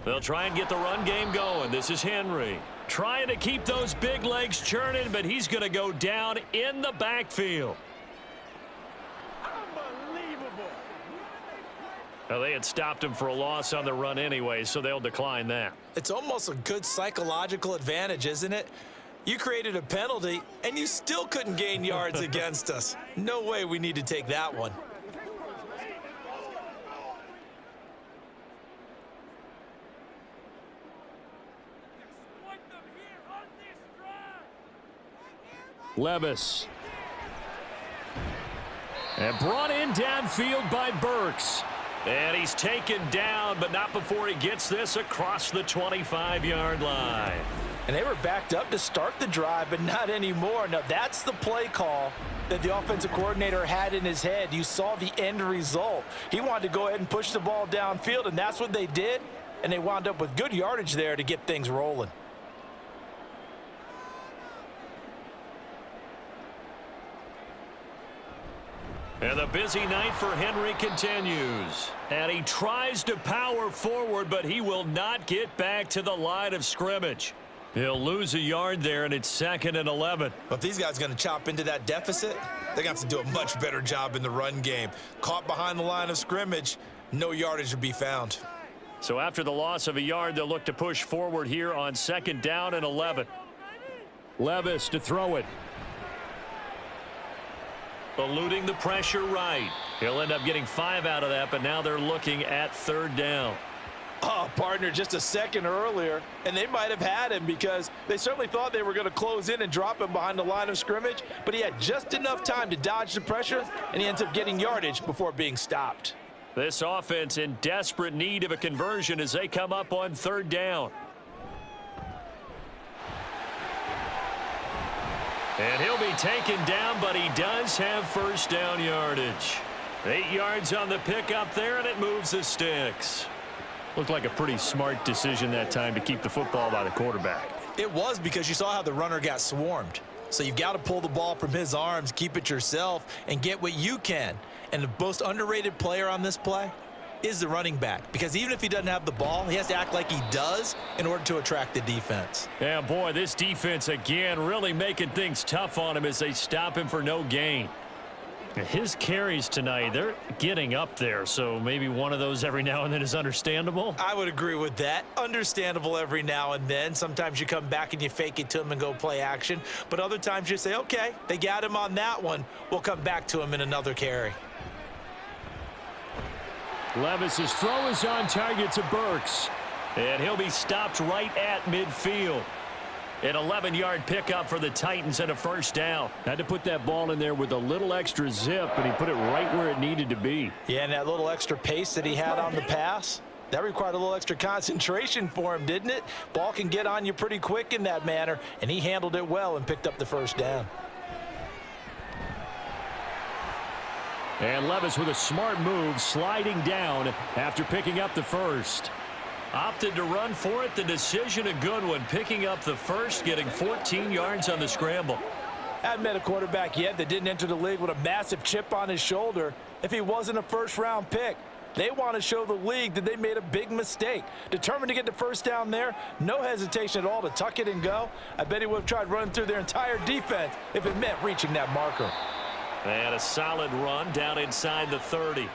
Speaker 2: They'll try and get the run game going. This is Henry. Trying to keep those big legs churning, but he's going to go down in the backfield.
Speaker 5: Unbelievable.
Speaker 2: Well, they had stopped him for a loss on the run anyway, so they'll decline that.
Speaker 3: It's almost a good psychological advantage, isn't it? You created a penalty, and you still couldn't gain yards against us. No way we need to take that one.
Speaker 4: Levis. And brought in downfield by Burks.
Speaker 2: And he's taken down, but not before he gets this across the 25-yard line.
Speaker 3: And they were backed up to start the drive, but not anymore. Now, that's the play call that the offensive coordinator had in his head. You saw the end result. He wanted to go ahead and push the ball downfield, and that's what they did. And they wound up with good yardage there to get things rolling.
Speaker 2: And the busy night for Henry continues. And he tries to power forward, but he will not get back to the line of scrimmage. He'll lose a yard there, and it's 2nd and 11.
Speaker 3: But if these guys are going to chop into that deficit, they're going to have to do a much better job in the run game. Caught behind the line of scrimmage, no yardage to be found.
Speaker 2: So after the loss of a yard, they'll look to push forward here on 2nd down and 11.
Speaker 4: Levis to throw it.
Speaker 2: Eluding the pressure right. He'll end up getting 5 out of that, but now they're looking at 3rd down.
Speaker 3: Oh, partner, just a second earlier, and they might have had him because they certainly thought they were going to close in and drop him behind the line of scrimmage, but he had just enough time to dodge the pressure, and he ends up getting yardage before being stopped.
Speaker 2: This offense in desperate need of a conversion as they come up on 3rd down. And he'll be taken down, but he does have 1st down yardage. 8 yards on the pickup there, and it moves the sticks.
Speaker 4: Looked like a pretty smart decision that time to keep the football by the quarterback.
Speaker 3: It was, because you saw how the runner got swarmed. So you've got to pull the ball from his arms, keep it yourself, and get what you can. And the most underrated player on this play is the running back, because even if he doesn't have the ball, he has to act like he does in order to attract the defense.
Speaker 2: Yeah, boy, this defense again really making things tough on him as they stop him for no gain.
Speaker 4: His carries tonight, they're getting up there, so maybe one of those every now and then is understandable.
Speaker 3: I would agree with that. Understandable every now and then. Sometimes you come back and you fake it to him and go play action, but other times you say, okay, they got him on that one. We'll come back to him in another carry.
Speaker 4: Levis's throw is on target to Burks.
Speaker 2: And he'll be stopped right at midfield. An 11-yard pickup for the Titans and a 1st down.
Speaker 4: Had to put that ball in there with a little extra zip, and he put it right where it needed to be.
Speaker 3: Yeah, and that little extra pace that he had on the pass, that required a little extra concentration for him, didn't it? Ball can get on you pretty quick in that manner, and he handled it well and picked up the 1st down.
Speaker 4: And Levis with a smart move, sliding down after picking up the 1st.
Speaker 2: Opted to run for it. The decision a good one. Picking up the 1st, getting 14 yards on the scramble.
Speaker 3: I haven't met a quarterback yet that didn't enter the league with a massive chip on his shoulder if he wasn't a 1st-round pick. They want to show the league that they made a big mistake. Determined to get the 1st down there, no hesitation at all to tuck it and go. I bet he would have tried running through their entire defense if it meant reaching that marker.
Speaker 2: And a solid run down inside the 30.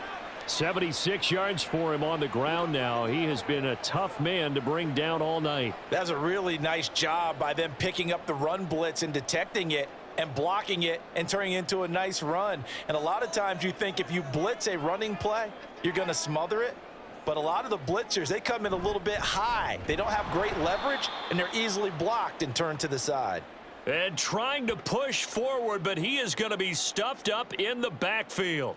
Speaker 4: 76 yards for him on the ground now. He has been a tough man to bring down all night.
Speaker 3: That's a really nice job by them picking up the run blitz and detecting it and blocking it and turning it into a nice run. And a lot of times you think if you blitz a running play, you're going to smother it. But a lot of the blitzers, they come in a little bit high. They don't have great leverage, and they're easily blocked and turned to the side.
Speaker 2: And trying to push forward, but he is going to be stuffed up in the backfield.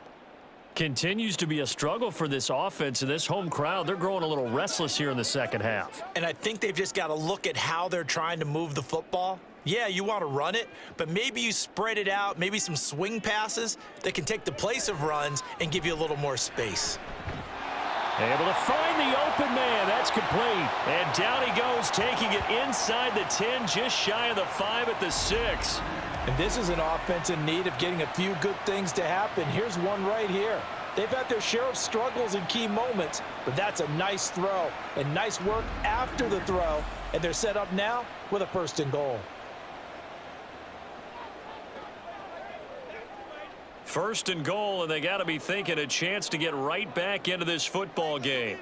Speaker 2: Continues to be a struggle for this offense, and this home crowd, they're growing a little restless here in the second half.
Speaker 3: And I think they've just got to look at how they're trying to move the football. Yeah, you want to run it, but maybe you spread it out, maybe some swing passes that can take the place of runs and give you a little more space.
Speaker 2: Able to find the open man. That's complete. And down he goes, taking it inside the 10, just shy of the 5 at the 6.
Speaker 3: And this is an offense in need of getting a few good things to happen. Here's one right here. They've had their share of struggles in key moments, but that's a nice throw and nice work after the throw. And they're set up now with a 1st and goal.
Speaker 2: 1st and goal, and they got to be thinking a chance to get right back into this football game.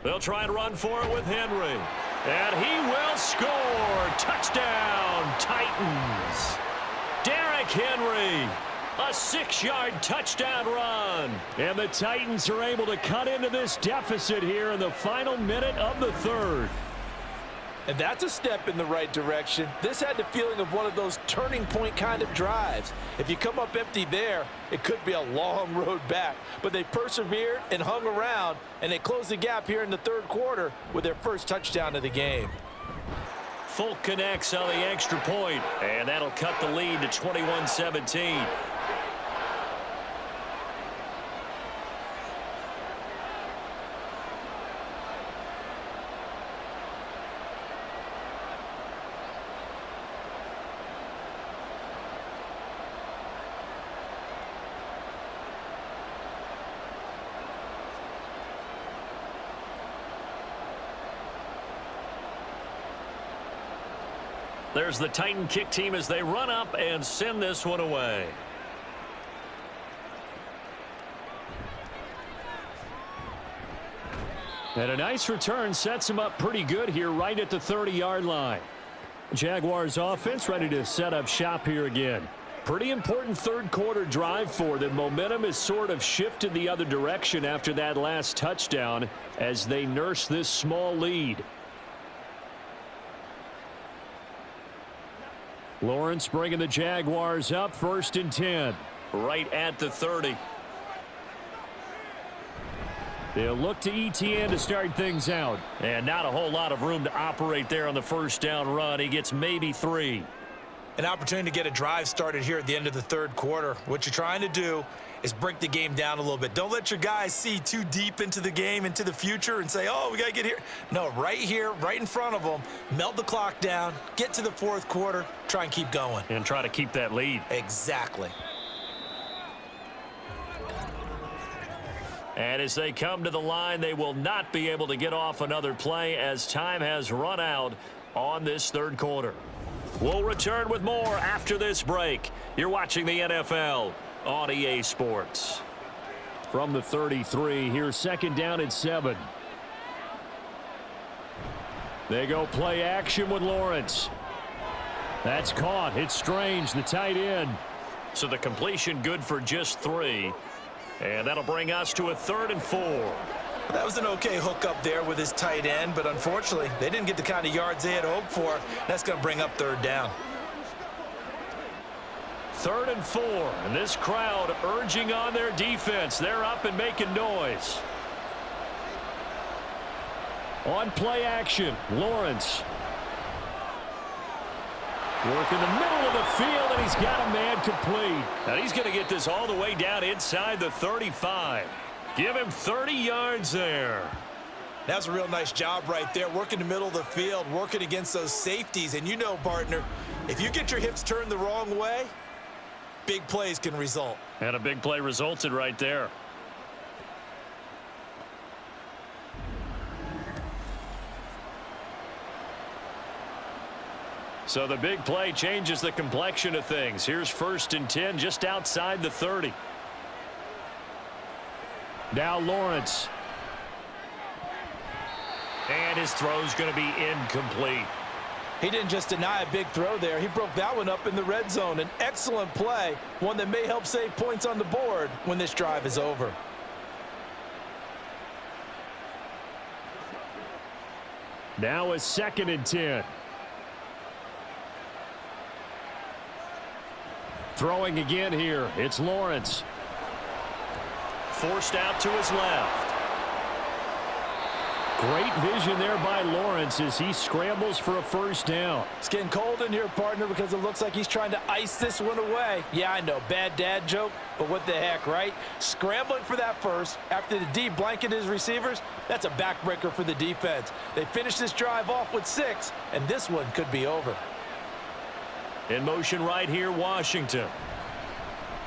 Speaker 2: They'll try and run for it with Henry. And he will score. Touchdown, Titans. Derrick Henry. A 6-yard touchdown run. And the Titans are able to cut into this deficit here in the final minute of the 3rd.
Speaker 3: And that's a step in the right direction. This had the feeling of one of those turning point kind of drives. If you come up empty there, it could be a long road back. But they persevered and hung around, and they closed the gap here in the 3rd quarter with their first touchdown of the game.
Speaker 2: Folk connects on the extra point, and that'll cut the lead to 21-17. There's the Titan kick team as they run up and send this one away.
Speaker 4: And a nice return sets him up pretty good here right at the 30-yard line. Jaguars offense ready to set up shop here again. Pretty important 3rd quarter drive for them. Momentum has sort of shifted the other direction after that last touchdown as they nurse this small lead. Lawrence bringing the Jaguars up, 1st and 10.
Speaker 2: Right at the 30.
Speaker 4: They'll look to ETN to start things out.
Speaker 2: And not a whole lot of room to operate there on the 1st down run. He gets maybe 3.
Speaker 3: An opportunity to get a drive started here at the end of the 3rd quarter. What you're trying to do is break the game down a little bit. Don't let your guys see too deep into the game, into the future, and say, oh, we got to get here. No, right here, right in front of them, melt the clock down, get to the 4th quarter, try and keep going.
Speaker 2: And try to keep that lead.
Speaker 3: Exactly.
Speaker 2: And as they come to the line, they will not be able to get off another play as time has run out on this 3rd quarter. We'll return with more after this break. You're watching the NFL on EA Sports.
Speaker 4: From the 33, here's 2nd down and 7. They go play action with Lawrence. That's caught. It's Strange, the tight end.
Speaker 2: So the completion good for just 3. And that'll bring us to a 3rd and 4.
Speaker 3: That was an okay hookup there with his tight end, but unfortunately, they didn't get the kind of yards they had hoped for. That's going to bring up 3rd down.
Speaker 2: 3rd and 4, and this crowd urging on their defense. They're up and making noise.
Speaker 4: On play action, Lawrence. Work in the middle of the field, and he's got a man complete.
Speaker 2: And he's going to get this all the way down inside the 35. Give him 30 yards there.
Speaker 3: That's a real nice job right there, working the middle of the field, working against those safeties. And you know, partner, if you get your hips turned the wrong way, big plays can result.
Speaker 2: And a big play resulted right there.
Speaker 4: So the big play changes the complexion of things. Here's 1st and 10 just outside the 30. Now Lawrence. And his throw's going to be incomplete.
Speaker 3: He didn't just deny a big throw there. He broke that one up in the red zone. An excellent play, one that may help save points on the board when this drive is over.
Speaker 4: Now a 2nd and 10. Throwing again here. It's Lawrence. Forced out to his left. Great vision there by Lawrence as he scrambles for a 1st down.
Speaker 3: It's getting cold in here, partner, because it looks like he's trying to ice this one away. Yeah, I know, bad dad joke, but what the heck, right? Scrambling for that first after the D blanketed his receivers, that's a backbreaker for the defense. They finish this drive off with 6, and this one could be over.
Speaker 4: In motion right here, Washington.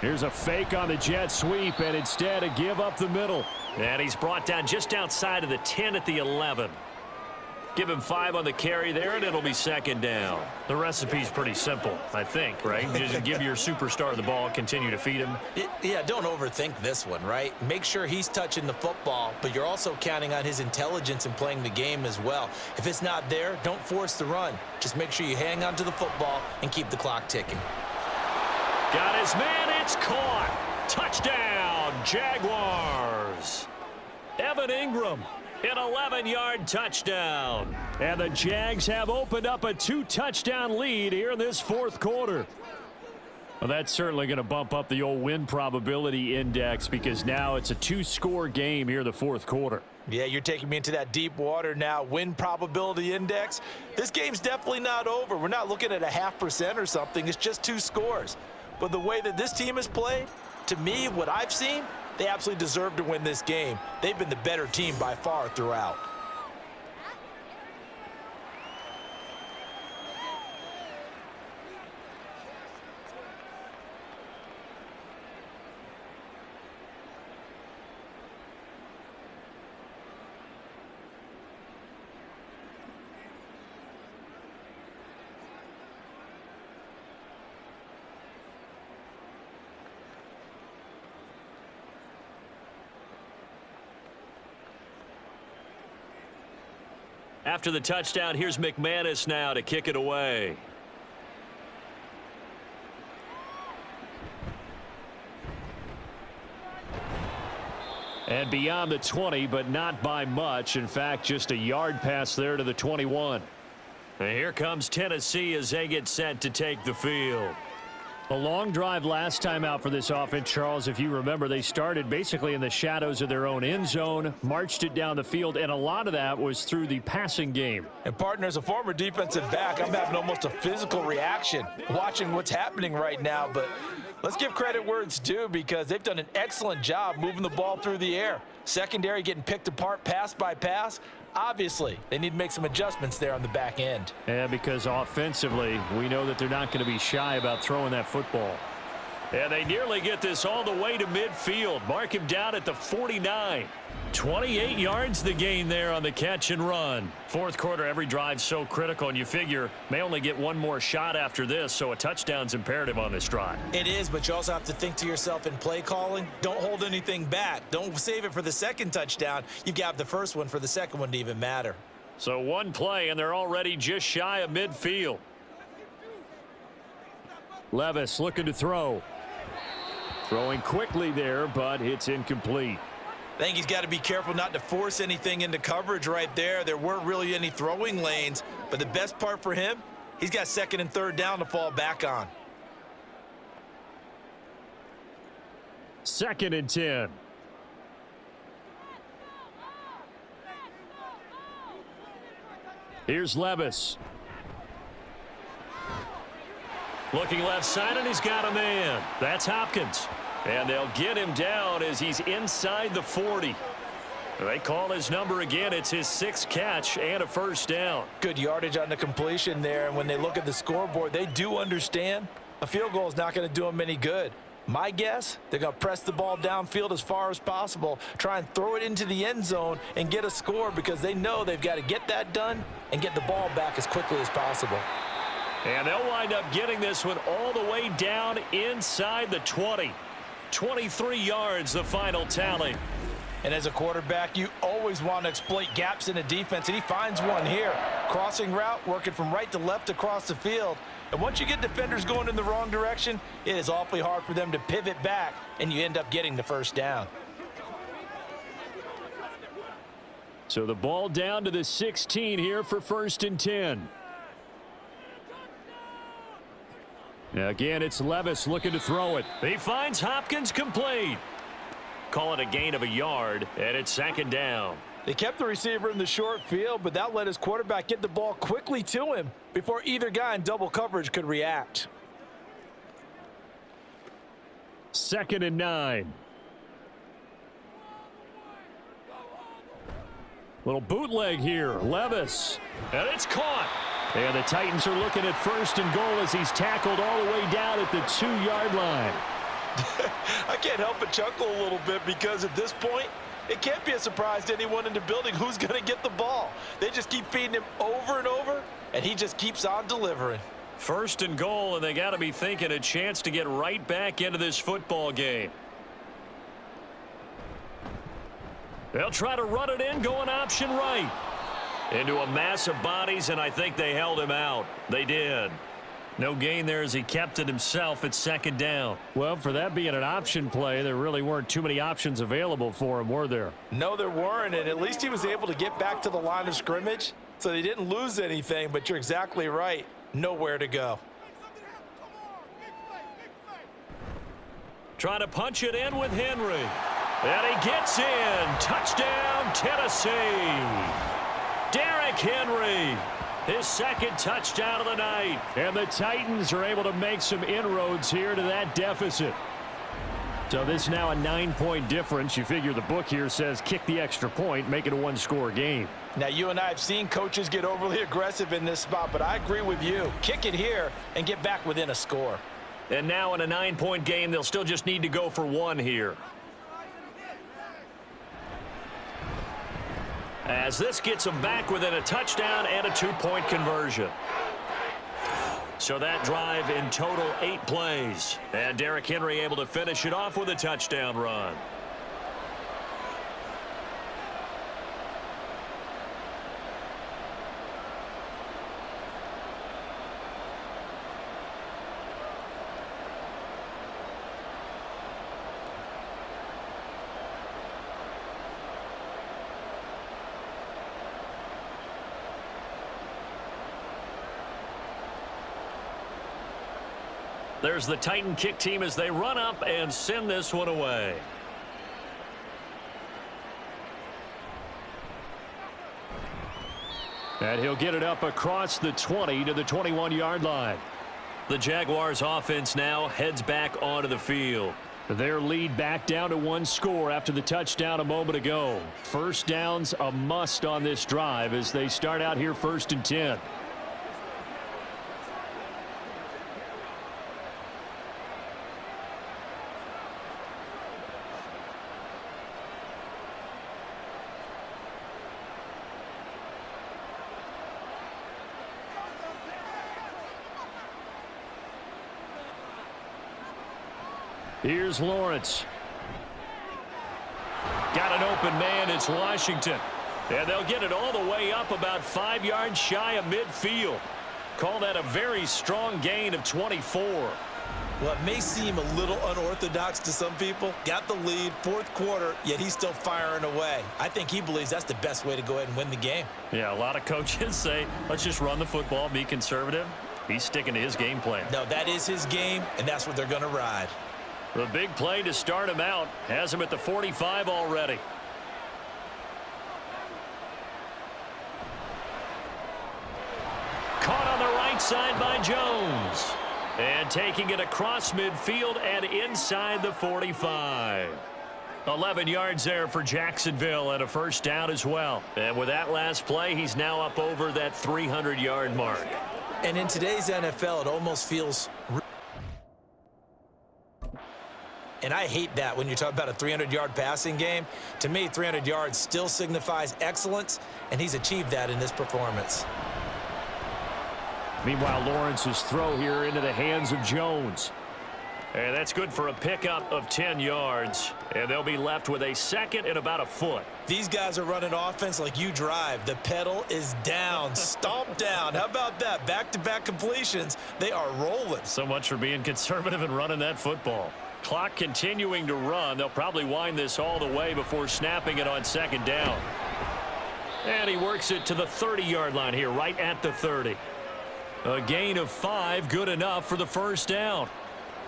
Speaker 4: Here's a fake on the jet sweep, and instead a give up the middle. And he's brought down just outside of the 10 at the 11. Give him 5 on the carry there, and it'll be 2nd down. The recipe's pretty simple, I think, right? You just give your superstar the ball, continue to feed him.
Speaker 3: Yeah, don't overthink this one, right? Make sure he's touching the football, but you're also counting on his intelligence in playing the game as well. If it's not there, don't force the run. Just make sure you hang on to the football and keep the clock ticking.
Speaker 4: Got his man, it's caught. Touchdown, Jaguars. Evan Ingram, an 11-yard touchdown. And the Jags have opened up a 2-touchdown lead here in this 4th quarter. Well, that's certainly going to bump up the old win probability index because now it's a 2-score game here in the 4th quarter.
Speaker 3: Yeah, you're taking me into that deep water now. Win probability index. This game's definitely not over. We're not looking at a 0.5% or something. It's just 2 scores. But the way that this team has played, to me, what I've seen, they absolutely deserve to win this game. They've been the better team by far throughout.
Speaker 4: After the touchdown, here's McManus now to kick it away. And beyond the 20, but not by much. In fact, just a yard pass there to the 21. And here comes Tennessee as they get set to take the field. A long drive last time out for this offense, Charles. If you remember, they started basically in the shadows of their own end zone, marched it down the field, and a lot of that was through the passing game.
Speaker 3: And, partner, as a former defensive back, I'm having almost a physical reaction watching what's happening right now. But let's give credit where it's due because they've done an excellent job moving the ball through the air. Secondary getting picked apart pass by pass. Obviously, they need to make some adjustments there on the back end.
Speaker 4: And because offensively, we know that they're not going to be shy about throwing that football. And they nearly get this all the way to midfield. Mark him down at the 49. 28 yards the gain there on the catch and run. 4th quarter, every drive so critical, and you figure may only get one more shot after this, so a touchdown's imperative on this drive.
Speaker 3: It is, but you also have to think to yourself in play calling, don't hold anything back. Don't save it for the 2nd touchdown. You've got the 1st one for the 2nd one to even matter.
Speaker 4: So one play, and they're already just shy of midfield. Levis looking to throw. Throwing quickly there, but it's incomplete.
Speaker 3: I think he's got to be careful not to force anything into coverage right there. There weren't really any throwing lanes, but the best part for him, he's got 2nd and 3rd down to fall back on.
Speaker 4: 2nd and 10. Here's Levis. Looking left side, and he's got a man. That's Hopkins. And they'll get him down as he's inside the 40. They call his number again. It's his 6th catch and a 1st down.
Speaker 3: Good yardage on the completion there. And when they look at the scoreboard, they do understand a field goal is not going to do them any good. My guess, they're going to press the ball downfield as far as possible, try and throw it into the end zone and get a score because they know they've got to get that done and get the ball back as quickly as possible.
Speaker 2: And they'll wind up getting this one all the way down inside the 20. 23 yards, the final tally.
Speaker 3: And as a quarterback, you always want to exploit gaps in a defense, and he finds one here. Crossing route, working from right to left across the field. And once you get defenders going in the wrong direction, it is awfully hard for them to pivot back, and you end up getting the first down.
Speaker 4: So the ball down to the 16 here for 1st and 10. Now again, it's Levis looking to throw it.
Speaker 2: He finds Hopkins complete. Call it a gain of a yard, and it's 2nd down.
Speaker 3: They kept the receiver in the short field, but that let his quarterback get the ball quickly to him before either guy in double coverage could react.
Speaker 4: 2nd and 9. Little bootleg here. Levis.
Speaker 2: And it's caught.
Speaker 4: And the Titans are looking at 1st and goal as he's tackled all the way down at the 2-yard line.
Speaker 3: I can't help but chuckle a little bit because at this point, it can't be a surprise to anyone in the building who's going to get the ball. They just keep feeding him over and over, and he just keeps on delivering.
Speaker 2: 1st and goal, and they got to be thinking a chance to get right back into this football game. They'll try to run it in, going option right. Into a mass of bodies, and I think they held him out. They did. No gain there as he kept it himself at 2nd down.
Speaker 4: Well, for that being an option play, there really weren't too many options available for him, were there?
Speaker 3: No, there weren't, and at least he was able to get back to the line of scrimmage, so they didn't lose anything, but you're exactly right. Nowhere to go.
Speaker 2: Trying to punch it in with Henry. And he gets in. Touchdown, Tennessee. Derrick Henry, his 2nd touchdown of the night.
Speaker 4: And the Titans are able to make some inroads here to that deficit. So this is now a 9-point difference. You figure the book here says kick the extra point, make it a 1-score game.
Speaker 3: Now, you and I have seen coaches get overly aggressive in this spot, but I agree with you. Kick it here and get back within a score.
Speaker 2: And now in a 9-point game, they'll still just need to go for 1 here. As this gets them back within a touchdown and a 2-point conversion. So that drive in total 8 plays. And Derrick Henry able to finish it off with a touchdown run. There's the Titan kick team as they run up and send this one away.
Speaker 4: And he'll get it up across the 20 to the 21-yard line.
Speaker 2: The Jaguars offense now heads back onto the field.
Speaker 4: Their lead back down to 1 score after the touchdown a moment ago. 1st down's a must on this drive as they start out here 1st and 10. Here's Lawrence.
Speaker 2: Got an open man. It's Washington. And they'll get it all the way up about 5 yards shy of midfield. Call that a very strong gain of 24.
Speaker 3: Well, it may seem a little unorthodox to some people. Got the lead, 4th quarter, yet he's still firing away. I think he believes that's the best way to go ahead and win the game.
Speaker 2: Yeah, a lot of coaches say, let's just run the football, be conservative. He's sticking to his game plan.
Speaker 3: No, that is his game, and that's what they're going to ride.
Speaker 2: The big play to start him out has him at the 45 already. Caught on the right side by Jones. And taking it across midfield and inside the 45. 11 yards there for Jacksonville and a 1st down as well. And with that last play, he's now up over that 300-yard mark.
Speaker 3: And in today's NFL, it almost feels... And I hate that when you talk about a 300-yard passing game. To me, 300 yards still signifies excellence, and he's achieved that in this performance.
Speaker 4: Meanwhile, Lawrence's throw here into the hands of Jones.
Speaker 2: And that's good for a pickup of 10 yards. And they'll be left with a second and about a foot.
Speaker 3: These guys are running offense like you drive. The pedal is down, stomp down. How about that? Back-to-back completions. They are rolling.
Speaker 2: So much for being conservative and running that football. Clock continuing to run. They'll probably wind this all the way before snapping it on second down. And he works it to the 30-yard line here, right at the 30. A gain of 5, good enough for the first down.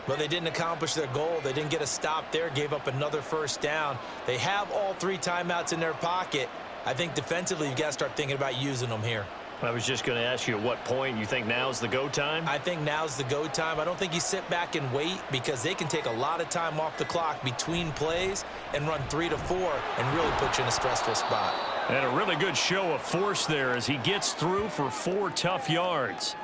Speaker 3: But they didn't accomplish their goal. They didn't get a stop there, gave up another first down. They have all 3 timeouts in their pocket. I think defensively you've got to start thinking about using them here.
Speaker 2: I was just going to ask you at what point you think now's the go time?
Speaker 3: I think now's the go time. I don't think you sit back and wait because they can take a lot of time off the clock between plays and run 3 to 4 and really put you in a stressful spot.
Speaker 2: And a really good show of force there as he gets through for 4 tough yards.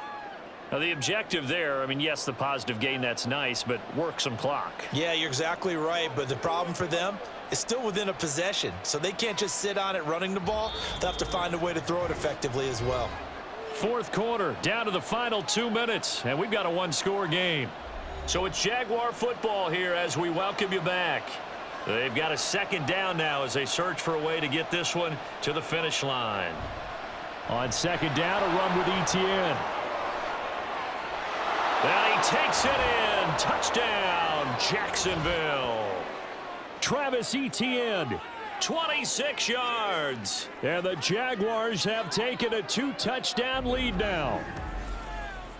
Speaker 2: Now, the objective there, I mean, yes, the positive gain, that's nice, but work some clock.
Speaker 3: Yeah, you're exactly right, but the problem for them is still within a possession, so they can't just sit on it running the ball. They'll have to find a way to throw it effectively as well.
Speaker 4: Fourth quarter, down to the final 2 minutes, and we've got a one-score game.
Speaker 2: So it's Jaguar football here as we welcome you back. They've got a second down now as they search for a way to get this one to the finish line.
Speaker 4: On second down, a run with Etienne.
Speaker 2: And he takes it in. Touchdown, Jacksonville.
Speaker 4: Travis Etienne.
Speaker 2: 26 yards.
Speaker 4: And the Jaguars have taken a 2-touchdown lead now.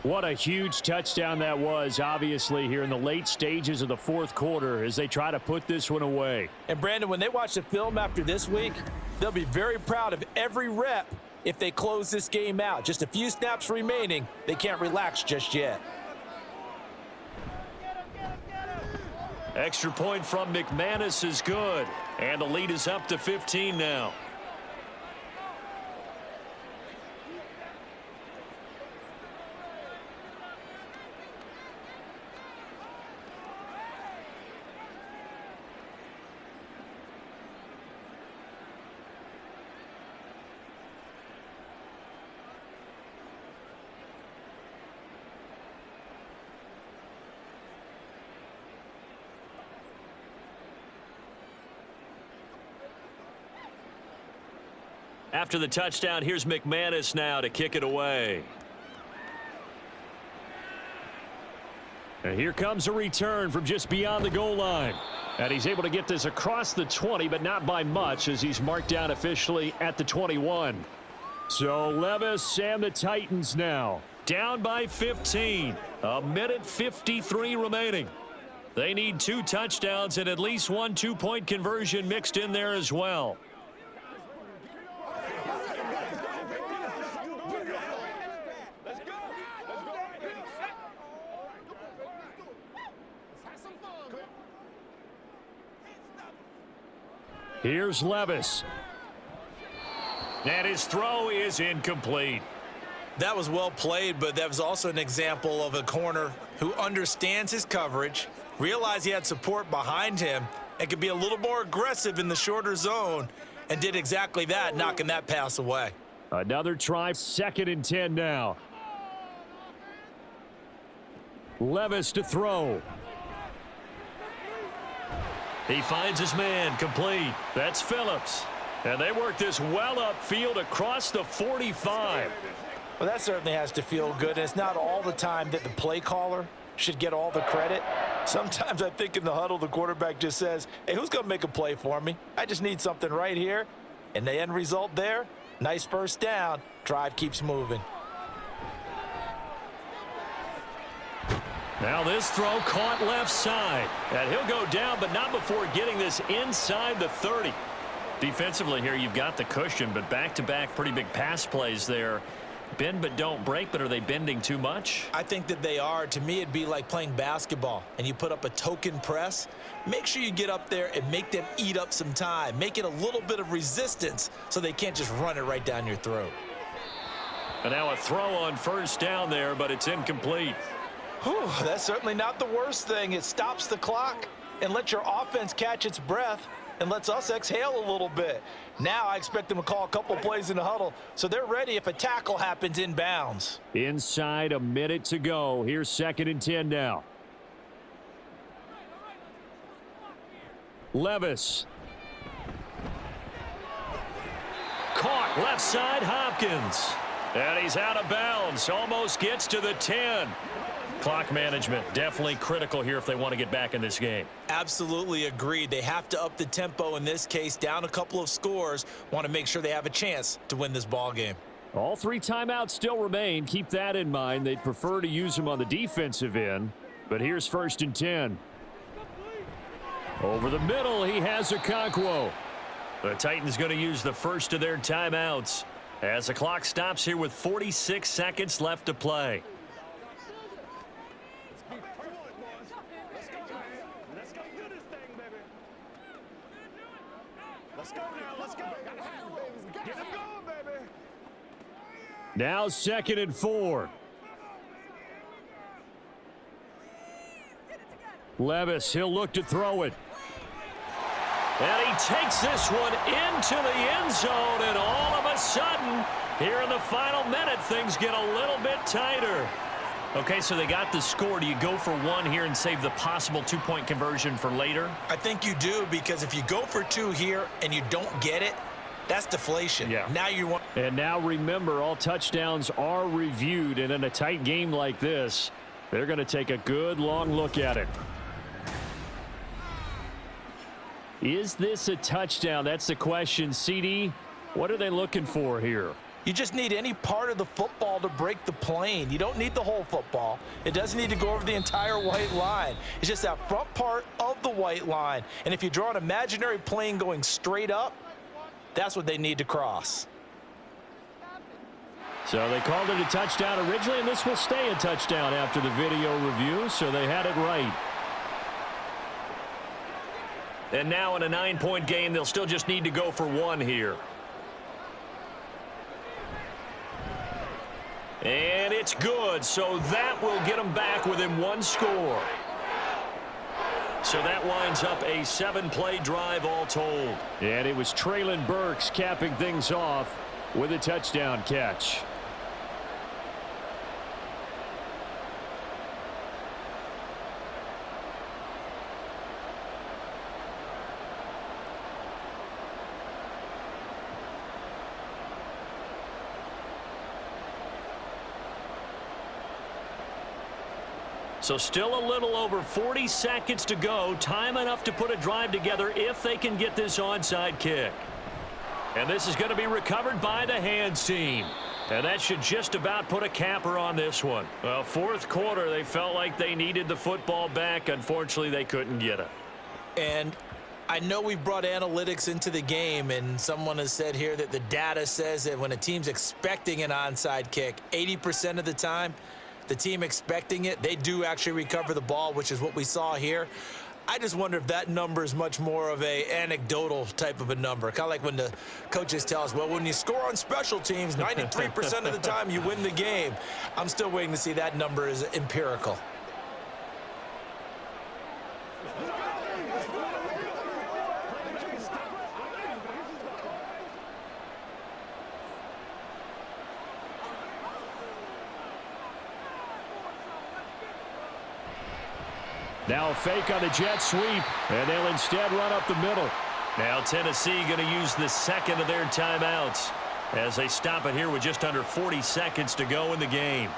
Speaker 4: What a huge touchdown that was, obviously, here in the late stages of the fourth quarter as they try to put this one away.
Speaker 3: And, Brandon, when they watch the film after this week, they'll be very proud of every rep if they close this game out. Just a few snaps remaining. They can't relax just yet.
Speaker 2: Extra point from McManus is good. And the lead is up to 15 now. After the touchdown, here's McManus now to kick it away.
Speaker 4: And here comes a return from just beyond the goal line. And he's able to get this across the 20, but not by much as he's marked down officially at the 21. So Levis and the Titans now down by 15. A minute 53 remaining. They need 2 touchdowns and at least 1 two-point conversion mixed in there as well. Here's Levis.
Speaker 2: And his throw is incomplete.
Speaker 3: That was well played, but that was also an example of a corner who understands his coverage, realized he had support behind him, and could be a little more aggressive in the shorter zone, and did exactly that, knocking that pass away.
Speaker 4: Another try, 2nd and 10 now. Levis to throw.
Speaker 2: He finds his man, complete. That's Phillips. And they work this well upfield across the 45.
Speaker 3: Well, that certainly has to feel good. And it's not all the time that the play caller should get all the credit. Sometimes I think in the huddle, the quarterback just says, hey, who's going to make a play for me? I just need something right here. And the end result there, nice first down. Drive keeps moving.
Speaker 2: Now this throw caught left side. And he'll go down, but not before getting this inside the 30. Defensively here, you've got the cushion, but back-to-back pretty big pass plays there. Bend but don't break, but are they bending too much?
Speaker 3: I think that they are. To me, it'd be like playing basketball, and you put up a token press. Make sure you get up there and make them eat up some time. Make it a little bit of resistance so they can't just run it right down your throat.
Speaker 2: And now a throw on first down there, but it's incomplete.
Speaker 3: Whew, that's certainly not the worst thing. It stops the clock and lets your offense catch its breath. and lets us exhale a little bit. Now I expect them to call a couple plays in the huddle, so they're ready if a tackle happens inbounds.
Speaker 4: Inside a minute to go. Here's 2nd and 10 now. Levis. Caught left side, Hopkins. And he's out of bounds. Almost gets to the 10. Clock management definitely critical here if they want to get back in this game.
Speaker 3: Absolutely agreed. They have to up the tempo in this case, down a couple of scores. Want to make sure they have a chance to win this ball game.
Speaker 4: All 3 timeouts still remain. Keep that in mind. They'd prefer to use them on the defensive end. But here's 1st and 10. Over the middle, he has Okonkwo. The Titans going to use the first of their timeouts as the clock stops here with 46 seconds left to play.
Speaker 5: Let's go do this thing, baby. Let's go now. Let's go. Get him going, baby.
Speaker 4: Now 2nd and 4. Levis, he'll look to throw it. And he takes this one into the end zone, and all of a sudden, here in the final minute, things get a little bit tighter. Okay, so they got the score. Do you go for 1 here and save the possible 2-point conversion for later?
Speaker 3: I think you do, because if you go for 2 here and you don't get it, that's deflation.
Speaker 4: Yeah.
Speaker 3: Now you want.
Speaker 4: And now remember, all touchdowns are reviewed, and in a tight game like this, they're going to take a good long look at it. Is this a touchdown? That's the question. CD, what are they looking for here?
Speaker 3: You just need any part of the football to break the plane. You don't need the whole football. It doesn't need to go over the entire white line. It's just that front part of the white line. And if you draw an imaginary plane going straight up, that's what they need to cross.
Speaker 4: So they called it a touchdown originally, and this will stay a touchdown after the video review, so they had it right. And now in a 9-point game, they'll still just need to go for 1 here. And it's good, so that will get them back within 1 score. So that winds up a 7-play drive all told. And it was Treylon Burks capping things off with a touchdown catch. So still a little over 40 seconds to go. Time enough to put a drive together if they can get this onside kick. And this is going to be recovered by the hands team. And that should just about put a capper on this one. Well, 4th quarter, they felt like they needed the football back. Unfortunately, they couldn't get it.
Speaker 3: And I know we've brought analytics into the game, and someone has said here that the data says that when a team's expecting an onside kick, 80% of the time, the team expecting it, they do actually recover the ball, which is what we saw here. I just wonder if that number is much more of a anecdotal type of a number. Kind of like when the coaches tell us, well, when you score on special teams, 93% of the time you win the game. I'm still waiting to see that number is empirical.
Speaker 4: Now a fake on the jet sweep, and they'll instead run up the middle. Now Tennessee going to use the 2nd of their timeouts as they stop it here with just under 40 seconds to go in the game.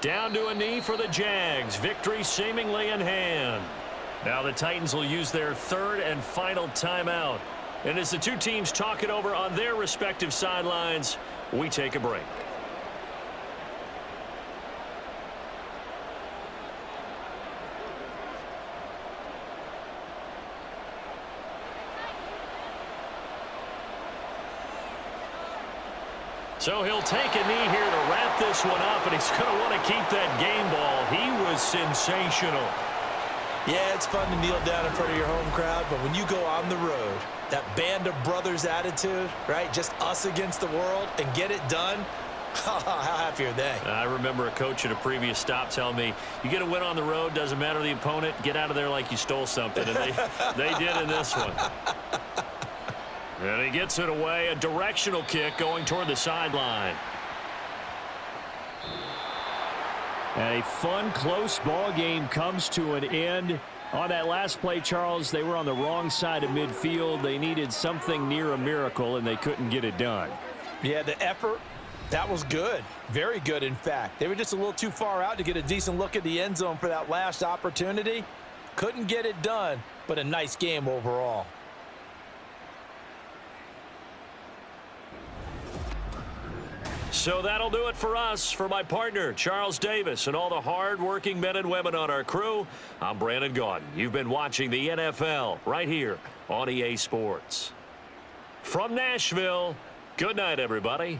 Speaker 4: Down to a knee for the Jags. Victory seemingly in hand. Now the Titans will use their 3rd and final timeout. And as the 2 teams talk it over on their respective sidelines, we take a break. So he'll take a knee here to wrap this one up, and he's going to want to keep that game ball. He was sensational.
Speaker 3: Yeah, it's fun to kneel down in front of your home crowd, but when you go on the road, that band of brothers attitude, right? Just us against the world and get it done. How happy are they?
Speaker 2: I remember a coach at a previous stop telling me, you get a win on the road, doesn't matter the opponent, get out of there like you stole something. And they did in this one. And he gets it away, a directional kick going toward the sideline.
Speaker 4: And a fun, close ball game comes to an end. On that last play, Charles, they were on the wrong side of midfield. They needed something near a miracle, and they couldn't get it done.
Speaker 3: Yeah, the effort, that was good. Very good, in fact. They were just a little too far out to get a decent look at the end zone for that last opportunity. Couldn't get it done, but a nice game overall.
Speaker 2: So that'll do it for us. For my partner, Charles Davis, and all the hard-working men and women on our crew, I'm Brandon Gaudin. You've been watching the NFL right here on EA Sports. From Nashville, good night, everybody.